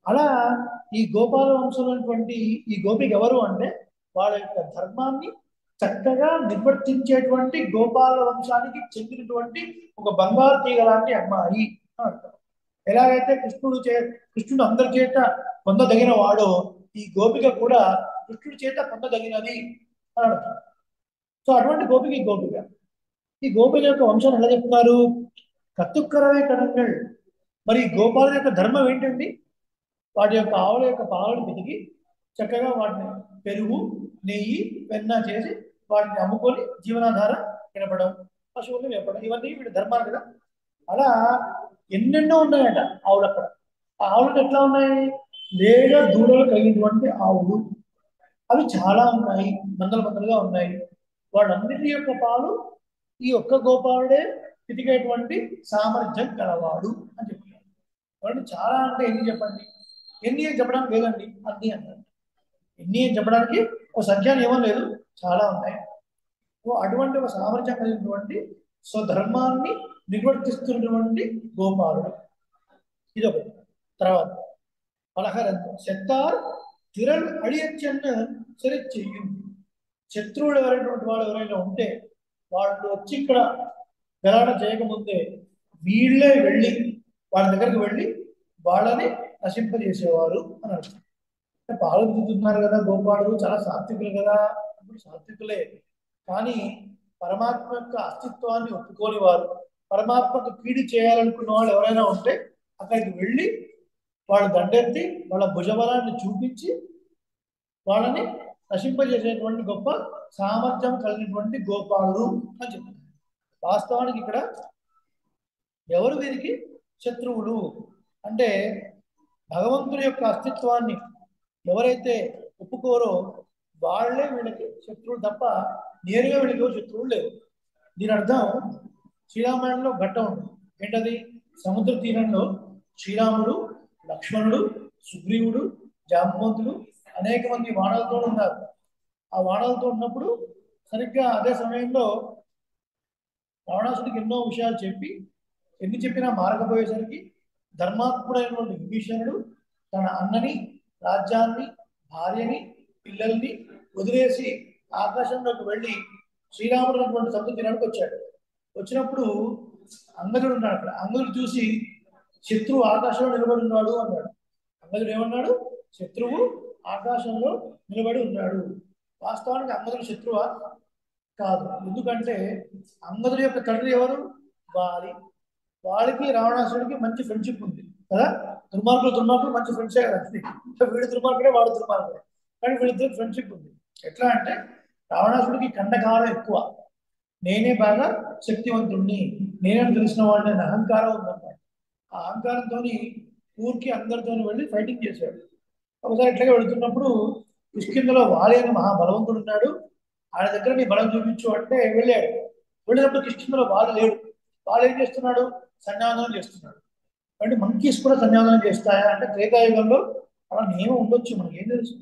A: అలా ఈ గోపాల వంశంలోటువంటి ఈ గోపిక ఎవరు అంటే, వాళ్ళ యొక్క ధర్మాన్ని చక్కగా నిర్వర్తించేటువంటి గోపాల వంశానికి చెందినటువంటి ఒక బంగారు తీగ లాంటి అమ్మాయి అని అంటారు. ఎలాగైతే కృష్ణుడు అందరి చేత పొందదగిన వాడో, ఈ గోపిక కూడా కృష్ణుడి చేత పొందదగినది అని అంటారు. సో అటువంటి గోపిక ఈ గోపిక. ఈ గోపిక యొక్క వంశాన్ని ఎలా చెప్తున్నారు? కత్తుక్కరవే కడంగల్. మరి ఈ గోపాల యొక్క ధర్మం ఏంటండి? వాటి యొక్క ఆవుల యొక్క పాలను వెతికి చక్కగా వాటిని పెరుగు, నెయ్యి, వెన్న చేసి వాటిని అమ్ముకొని జీవనాధారం గడపడం, పశువుల్ని వేపడం, ఇవన్నీ వీటి ధర్మాలు కదా. అలా ఎన్నెన్నో ఉన్నాయట ఆవులు అక్కడ. ఆ ఆవులు ఎట్లా ఉన్నాయి? లేగ దూడలు కలిగినటువంటి ఆవులు అవి చాలా ఉన్నాయి, మందలు మందలుగా ఉన్నాయి. వాళ్ళందరి యొక్క పాలు ఈ ఒక్క గోపాలుడే పితికేటువంటి సామర్థ్యం గలవాడు అని చెప్తున్నారు. వాళ్ళు చాలా అంటే ఎన్ని చెప్పండి? ఎన్ని అని చెప్పడానికి లేదండి, అన్ని అన్నారు. ఎన్ని అని చెప్పడానికి ఒక సంఖ్య ఏమో లేదు, చాలా ఉన్నాయి. అటువంటి ఒక సామర్థ్యం కలిగినటువంటి స్వధర్మాన్ని నిర్వర్తిస్తున్నటువంటి గోపాలుడు. ఇదొకటి. తర్వాత పలహరంతం సెత్తార్ తిరల్ అడియచ్చన్న సరే చెయ్యు. శత్రువులు ఎవరైనటువంటి వాళ్ళు ఎవరైనా ఉంటే వాళ్ళు వచ్చి ఇక్కడ గలాట చేయకముందే వీళ్ళే వెళ్ళి వాళ్ళ దగ్గరికి వెళ్ళి వాళ్ళని నశింపజేసేవారు అని అర్థం. పాలు దిగుతున్నారు కదా గోపాలుడు, చాలా సాత్వికులు కదా. ఇప్పుడు సాత్వికులే, కానీ పరమాత్మ యొక్క అస్తిత్వాన్ని ఒప్పుకోని వారు, పరమాత్మకు కీడు చేయాలనుకున్న వాళ్ళు ఎవరైనా ఉంటే అక్కడికి వెళ్ళి వాళ్ళు దండెత్తి వాళ్ళ భుజబలాన్ని చూపించి వాళ్ళని నశింపజేసేటువంటి గొప్ప సామర్థ్యం కలిగినటువంటి గోపాలుడు అని చెప్తున్నారు. వాస్తవానికి ఇక్కడ ఎవరు వీరికి శత్రువులు అంటే, భగవంతుని యొక్క అస్తిత్వాన్ని ఎవరైతే ఒప్పుకోరో వాళ్ళే వీళ్ళకి శత్రువులు తప్ప నేరుగా వీళ్ళకి శత్రువులు లేవు. దీని అర్థం శ్రీరామాయణంలో ఘట్టం ఉంది. ఏంటది? సముద్ర తీరంలో శ్రీరాముడు, లక్ష్మణుడు, సుగ్రీవుడు, జాంబవంతుడు అనేక మంది వానలతో ఉన్నారు. ఆ వానలతో ఉన్నప్పుడు సరిగ్గా అదే సమయంలో రావణాసుడికి ఎన్నో విషయాలు చెప్పి ఎన్ని చెప్పినా మారకపోయేసరికి ధర్మాత్ముడైనటువంటి విభీషణుడు తన అన్నని, రాజ్యాన్ని, భార్యని, పిల్లల్ని వదిలేసి ఆకాశంలోకి వెళ్ళి శ్రీరాముడు అటువంటి సముద్ర తీరానికి వచ్చాడు. వచ్చినప్పుడు అంగదుడు ఉన్నాడు అక్కడ. అంగదుడు చూసి శత్రువు ఆకాశంలో నిలబడి ఉన్నాడు అన్నాడు. అంగదుడు ఏమన్నాడు? శత్రువు ఆకాశంలో నిలబడి ఉన్నాడు. వాస్తవానికి అంగదుడు శత్రువా? కాదు. ఎందుకంటే అంగదుడి యొక్క తండ్రి ఎవరు? వాలి. వాళ్ళకి రావణాసుడికి మంచి ఫ్రెండ్షిప్ ఉంది కదా. దుర్మార్గులు మంచి ఫ్రెండ్సే కదా. వీడు దుర్మార్గుడే, వాడు దుర్మార్గుడే, కానీ వీళ్ళిద్దరికి ఫ్రెండ్షిప్ ఉంది. ఎట్లా అంటే రావణాసుడికి కండకారం ఎక్కువ. నేనే బాగా శక్తివంతుణ్ణి, నేనే తెలిసిన వాడిని అనే అహంకారం ఉందన్నమాట. ఆ అహంకారంతో ఊరికి అందరితో వెళ్ళి ఫైటింగ్ చేశాడు. ఒకసారి ఇట్లాగే వెళుతున్నప్పుడు కిష్కింధలో వాలి అని మహాబలవంతుడు ఉన్నాడు. ఆయన దగ్గర నీ బలం చూపించు అంటే వెళ్ళాడు. వెళ్ళినప్పుడు కిష్కింధలో వాలి లేడు. వాళ్ళు ఏం చేస్తున్నాడు? సంజ్ఞానం చేస్తున్నాడు. అంటే మంకీస్ కూడా సంజ్ఞానం చేస్తాయా అంటే త్రేతాయుగంలో అలా నియమం ఉండొచ్చు, మనకేం తెలుసు.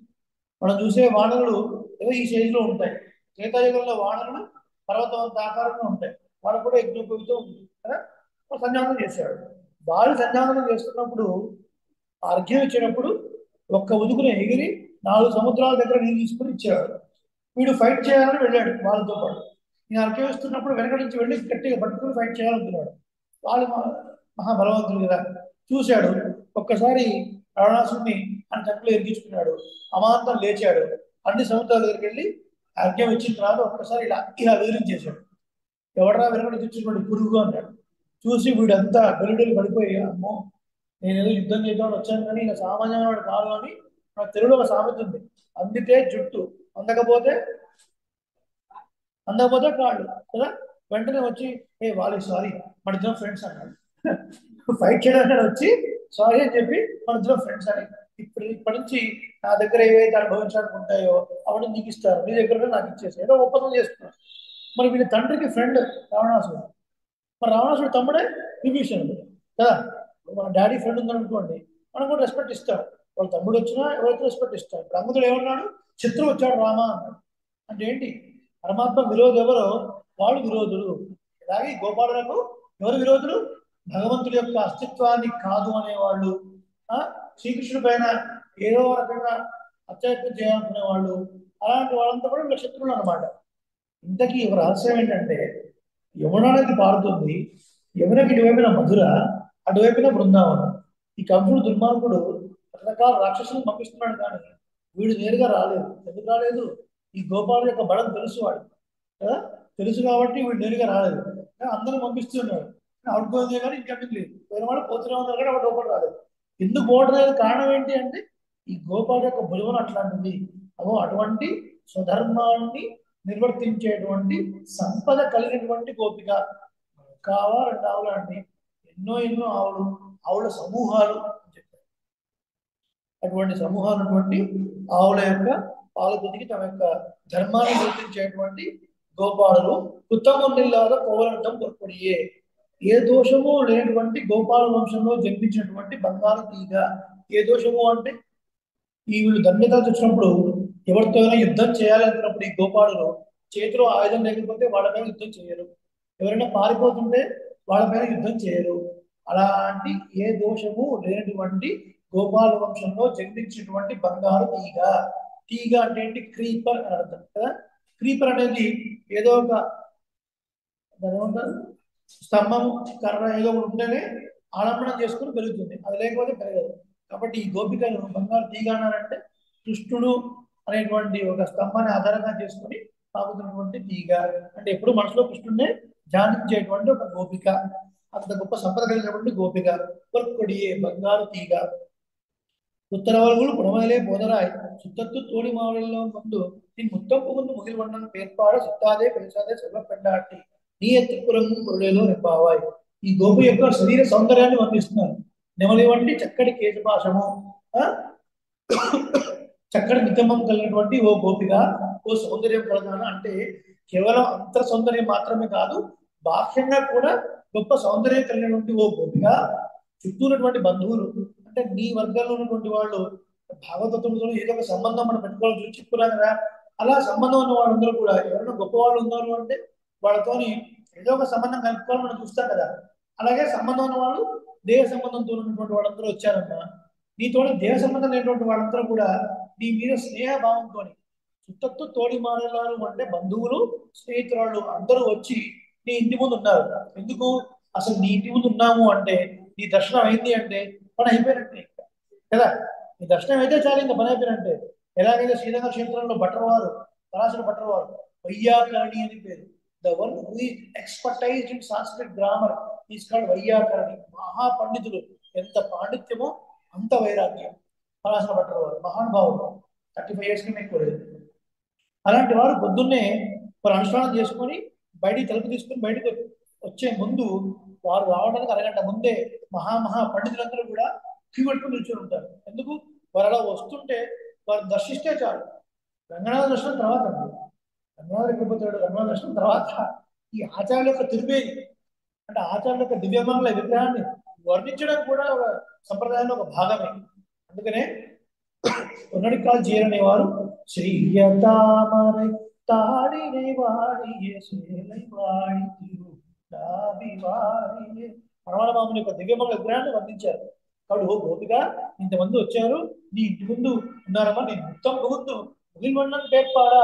A: మనం చూసే వానరులు ఏదో ఈ సైజులో ఉంటాయి. త్రేతాయుగంలో వానరులు పర్వతవంత ఆకారంలో ఉంటాయి. వాళ్ళు కూడా యజ్ఞోపవితో ఉంటుంది కదా. సంజ్ఞానం చేశాడు. వాళ్ళు సంజ్ఞానం చేస్తున్నప్పుడు అర్ఘ్యం ఇచ్చినప్పుడు ఒక్క ఉదుకుని ఎగిరి 4 సముద్రాల దగ్గర నీళ్ళు తీసుకుని ఇచ్చాడు. వీడు ఫైట్ చేయాలని వెళ్ళాడు వాళ్ళతో పాటు. నేను అర్ఘ్యం ఇస్తున్నప్పుడు వెనక నుంచి వెళ్ళి గట్టిగా పట్టుకుని ఫైట్ చేయాలనుకున్నాడు. వాళ్ళు మహాబలవంతులు కదా. చూశాడు. ఒక్కసారి రావణాసుడిని ఆయన చక్కలో ఎరిగించుకున్నాడు. అమాంతం లేచాడు. అన్ని సముద్రాల దగ్గరికి వెళ్ళి అర్ఘ్యం ఇచ్చిన తర్వాత ఒక్కసారి ఇలా ఇలా విదిలించేశాడు. ఎవడరా వెనకటి తెచ్చినటువంటి పురుగు అన్నాడు. చూసి వీడంతా గలుడలు పడిపోయి, అమ్మో నేనేదో యుద్ధం చేద్దామని వచ్చాను కానీ ఇంకా సామాన్యమైన వాడు కాదు అని. మన తెలుగులో ఒక సామెత ఉంది, అందితే జుట్టు అందకపోతే కాళ్ళు కదా. వెంటనే వచ్చి ఏ వాళ్ళు సారీ మన ఇద్దరం ఫ్రెండ్స్ అన్నాడు. ఫైట్ చేయడానికి వచ్చి సారీ అని చెప్పి మన ఇద్దరం ఫ్రెండ్స్ అని, ఇప్పటి నుంచి నా దగ్గర ఏవైతే అనుభవించడానికి ఉంటాయో అవన్నీ నీకు ఇస్తారు, నీ దగ్గర నాకు ఇచ్చేసి ఏదో ఒప్పందం చేసుకున్నాను. మరి వీళ్ళ తండ్రికి ఫ్రెండ్ రావణాసుడు. మరి రావణాసుడు తమ్ముడే విభీషణుడు కదా. మన డాడీ ఫ్రెండ్ ఉందనుకోండి, మనం కూడా రెస్పెక్ట్ ఇస్తాం. వాళ్ళ తమ్ముడు వచ్చినా ఎవరైతే రెస్పెక్ట్ ఇస్తాం. ఇప్పుడు అంగదుడు ఏమన్నాడు? శత్రువు వచ్చాడు రామా అన్నాడు. అంటే ఏంటి? పరమాత్మ విరోధి ఎవరో వాళ్ళు విరోధులు. అలాగే గోపాలులకు ఎవరు విరోధులు? భగవంతుడి యొక్క అస్తిత్వాన్ని కాదు అనేవాళ్ళు, శ్రీకృష్ణుడి పైన ఏదో రకంగా అత్యాయత్నం చేయాలనుకునే వాళ్ళు, అలాంటి వాళ్ళంతా కూడా వీళ్ళ శత్రువులు అనమాట. ఇంతకీ ఒక రహస్యం ఏంటంటే యమున నది పారుతుంది. యమునకి ఇటువైపున మధుర, అటువైపున బృందావనం. ఈ కంసుడు దుర్మార్గుడు రకరకాల రాక్షసులను పంపిస్తున్నాడు, కానీ వీడు నేరుగా రాలేదు. ఎందుకు రాలేదు? ఈ గోపాలు యొక్క బలం తెలుసు వాడు కదా. తెలుసు కాబట్టి వీడు నేరుగా రాలేదు. అందరూ పంపిస్తున్నాడు, అవుట్ గోయిందే కానీ ఇంకెందుకు లేదు. వేరే వాళ్ళు పోతూనే ఉన్నారు కానీ వాడు లోపల రాలేదు. ఎందుకు పోవట్లేదు? కారణం ఏంటి అంటే ఈ గోపాల యొక్క బులువను అట్లాంటిది. అటువంటి స్వధర్మాన్ని నిర్వర్తించేటువంటి సంపద కలిగినటువంటి గోపిక. కావా 2 ఆవులు అండి, ఎన్నో ఆవుల సమూహాలు అని చెప్పారు. అటువంటి సమూహాలటువంటి ఆవుల యొక్క పాలకుడికి తమ యొక్క ధర్మాన్ని గుర్తించేటువంటి గోపాలులు కుత్తమొన్నిల్లాగా కోవలంటం కొరపడియే. ఏ దోషము లేనటువంటి గోపాల వంశంలో జన్మించినటువంటి బంగారు తీగ. ఏ దోషము అంటే ఈ వీళ్ళు ధన్యతలు వచ్చినప్పుడు ఎవరితో అయినా యుద్ధం చేయాలనుకున్నప్పుడు ఈ గోపాలులు చేతిలో ఆయుధం లేకపోతే వాళ్ళపైన యుద్ధం చేయరు. ఎవరైనా పారిపోతుంటే వాళ్ళపైన యుద్ధం చేయరు. అలాంటి ఏ దోషము లేనటువంటి గోపాల వంశంలో జన్మించినటువంటి బంగారు తీగ. తీగ అంటే ఏంటి? క్రీపర్ అని అర్థం కదా. క్రీపర్ అనేది ఏదో ఒక స్తంభం, కర్ర ఏదో ఒకటి ఉంటేనే ఆలంబనం చేసుకుని పెరుగుతుంది, అది లేకపోతే పెరగదు. కాబట్టి ఈ గోపికలు బంగారు తీగ అన్నారంటే కృష్ణుడు అనేటువంటి ఒక స్తంభాన్ని ఆధారంగా చేసుకుని సాగుతున్నటువంటి తీగ. అంటే ఎప్పుడు మనసులో కృష్ణుడినే ధ్యానించేటువంటి ఒక గోపిక. అంత గొప్ప సంపద కలిగినటువంటి గోపిక. కొడియే బంగారు తీగ. உத்தரவர்கள் புடமையிலே போதராய் சுத்தத்து தோழி மாவளிలో ముందు నీ ముత్తం పువ్వును ముగిలి వన్నను పేర్పాడ సిత్తాదే పేసాదే సెల్వ పెండాటి నీ ఎత్తుకురంగు పొరలేలో రెప్పావాయ్. ఈ గోపు యొక్క శరీర సౌందర్యాన్ని వర్ణిస్తున్నారు. నెమలి వంటి చక్కటి కేశపాశము, చక్కటి నిగమం కలిగినటువంటి ఓ గోపిక, ఓ సౌందర్యం ప్రధాన అంటే కేవలం అంతర సౌందర్యం మాత్రమే కాదు, బాహ్యంగా కూడా గొప్ప సౌందర్యం కలిగినటువంటి ఓ గోపిక, చుట్టూ ఉన్నటువంటి బంధువులు అంటే నీ వర్గంలో ఉన్నటువంటి వాళ్ళు భాగవతంతో ఏదో ఒక సంబంధం మనం పెట్టుకోవాలని చూసి చెప్పుకున్నాం కదా. అలా సంబంధం ఉన్న వాళ్ళందరూ కూడా ఎవరైనా గొప్ప వాళ్ళు ఉన్నారు అంటే వాళ్ళతోని ఏదో ఒక సంబంధం కలుపుకోవాలని మనం చూస్తాం కదా. అలాగే సంబంధం ఉన్న వాళ్ళు దేహ సంబంధంతో ఉన్నటువంటి వాళ్ళందరూ వచ్చారన్న, నీతో దేహ సంబంధం లేనటువంటి వాళ్ళందరూ కూడా నీ మీద స్నేహ భావంతో చుట్టత్తు తోడి మారేవారు అంటే బంధువులు స్నేహితురాళ్ళు అందరూ వచ్చి నీ ఇంటి ముందు ఉన్నారు. ఎందుకు? అసలు నీ ఇంటి ముందు ఉన్నాము అంటే, నీ దర్శనం అయింది అంటే పని అయిపోయినట్టే కదా. నీ దర్శనం అయితే చాలు, ఇంకా పని అయిపోయినట్టే. ఎలాగైతే శ్రీరంగ క్షేత్రంలో భట్రవారు, పరాశర భట్రవారు వైయాకరణి అని పేరు. The one who is expertized in Sanskrit grammar is called వైయాకరణి. మహాపండితులు, ఎంత పాండిత్యమో అంత వైరాగ్యం. పరాశర భట్రవారు మహానుభావులు, 35 years ఎక్కువ లేదు. అలాంటి వారు పొద్దున్నే వారు అనుష్ఠానం చేసుకొని బయటికి తలుపు తీసుకుని బయటకు వచ్చే ముందు, వారు రావడానికి అరగంట ముందే మహా పండితులందరూ కూడా క్యూ పెట్టుకుని నిల్చొని ఉంటారు. ఎందుకు? వారు అలా వస్తుంటే వారు దర్శిస్తే చాలు. రంగనాథ దర్శనం తర్వాత అండి, రంగనాథ ఎక్కిపోతాడు, రంగనాథ దర్శనం తర్వాత ఈ ఆచార్యుల యొక్క తిరుపేది అంటే ఆచార్యుల యొక్క దివ్యమంగళ విగ్రహాన్ని వర్ణించడం కూడా ఒక సంప్రదాయంలో ఒక భాగమే. అందుకనే ఉన్నడి కాల్ చేరనేవారు శ్రీయతామరై తాడినే వాడియే సేలై వాడి తిరుడావి వాడియే పరమానమాముని యొక్క దివ్యమంగళ విగ్రహాన్ని వర్ణించారు. కాబట్టి ఓ గోపిక, ఇంతమంది వచ్చారు నీ ఇంటి ముందు ఉన్నారమ్మా, నేను మొత్తం ముందు ముగిల్వన్నం పేర్పాడా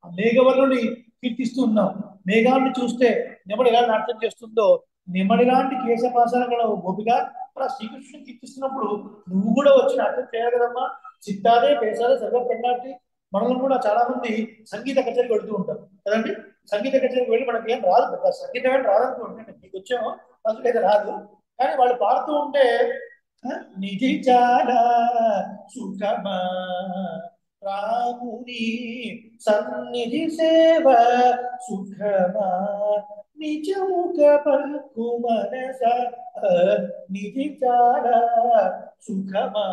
A: ఆ మేఘవర్ణుని కీర్తిస్తూ ఉన్నాం. మేఘాన్ని చూస్తే నెమడి ఎలా నాట్యం చేస్తుందో, నెమడి లాంటి కేశపాసాలు గల ఓ గోపిక అలా శ్రీకృష్ణుని కీర్తిస్తున్నప్పుడు నువ్వు కూడా వచ్చి నాట్యం చేయాలి కదమ్మా. చిత్తాదే పేసాలే సర్వ పెన్నాటి. మనల్ని కూడా చాలా మంది సంగీత కచేరీకి వెళుతూ ఉంటాం కదండి. సంగీత కచేరీకి వెళ్ళి మనకి ఏం రాదు కదా, సంగీతం ఏం రాదనుకోండి, మీకు వచ్చామో అసలు అయితే రాదు. కానీ వాళ్ళు పాడుతూ ఉంటే నిధి చాలా సుఖమా రాముని సన్నిధి సేవ సుఖమా నిజముఖ పలుకు మనస నిధి చాలా సుఖమా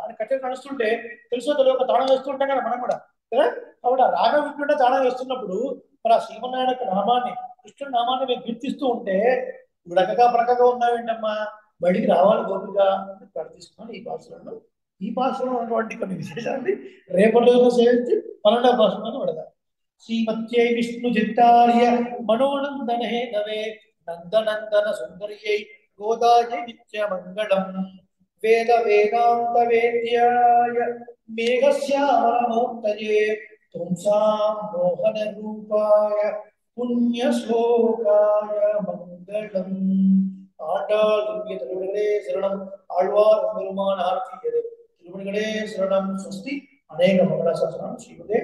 A: అని కట్టెలు నడుస్తుంటే తెలుసో తెలియక ఒక తాళం వేస్తుంటాం కదా మనం కూడా కదా. కాబట్టి ఆ రాగం వింటుంటే తాళం వేస్తున్నప్పుడు మరి ఆ శ్రీమన్నారాయణ యొక్క నామాన్ని, కృష్ణుడి నామాన్ని మేము కీర్తిస్తూ ఉంటే ఉడకగా పడకగా ఉన్నావేంటమ్మా, బయటికి రావాలి గోపిగా అని ప్రార్థిస్తున్నాను. ఈ భాషలో ఉన్నటువంటి కొన్ని విశేషాన్ని రేపటి రోజున సేవించి 12వ భాషలో పెడతారు. శ్రీమత్యై విష్ణు చిత్తార్య మనోనందన హేతవే నందనందన సుందర్యై గోదాయ నిత్యమంగళం వేద వేదాంత వేద్యాయ మేఘశ్యామలమూర్తయే పుంసాం మోహన రూపాయ పుణ్యశ్లోకాయ మంగళం. ஆண்டாள் துங்கிய திருவடிகளே சரணம். ஆழ்வார் பெருமான் ஆர்த்தி திருவடிகளே சரணம். ஸ்வஸ்தி. அநேக மங்கள சரணம். ஸ்ரீமதே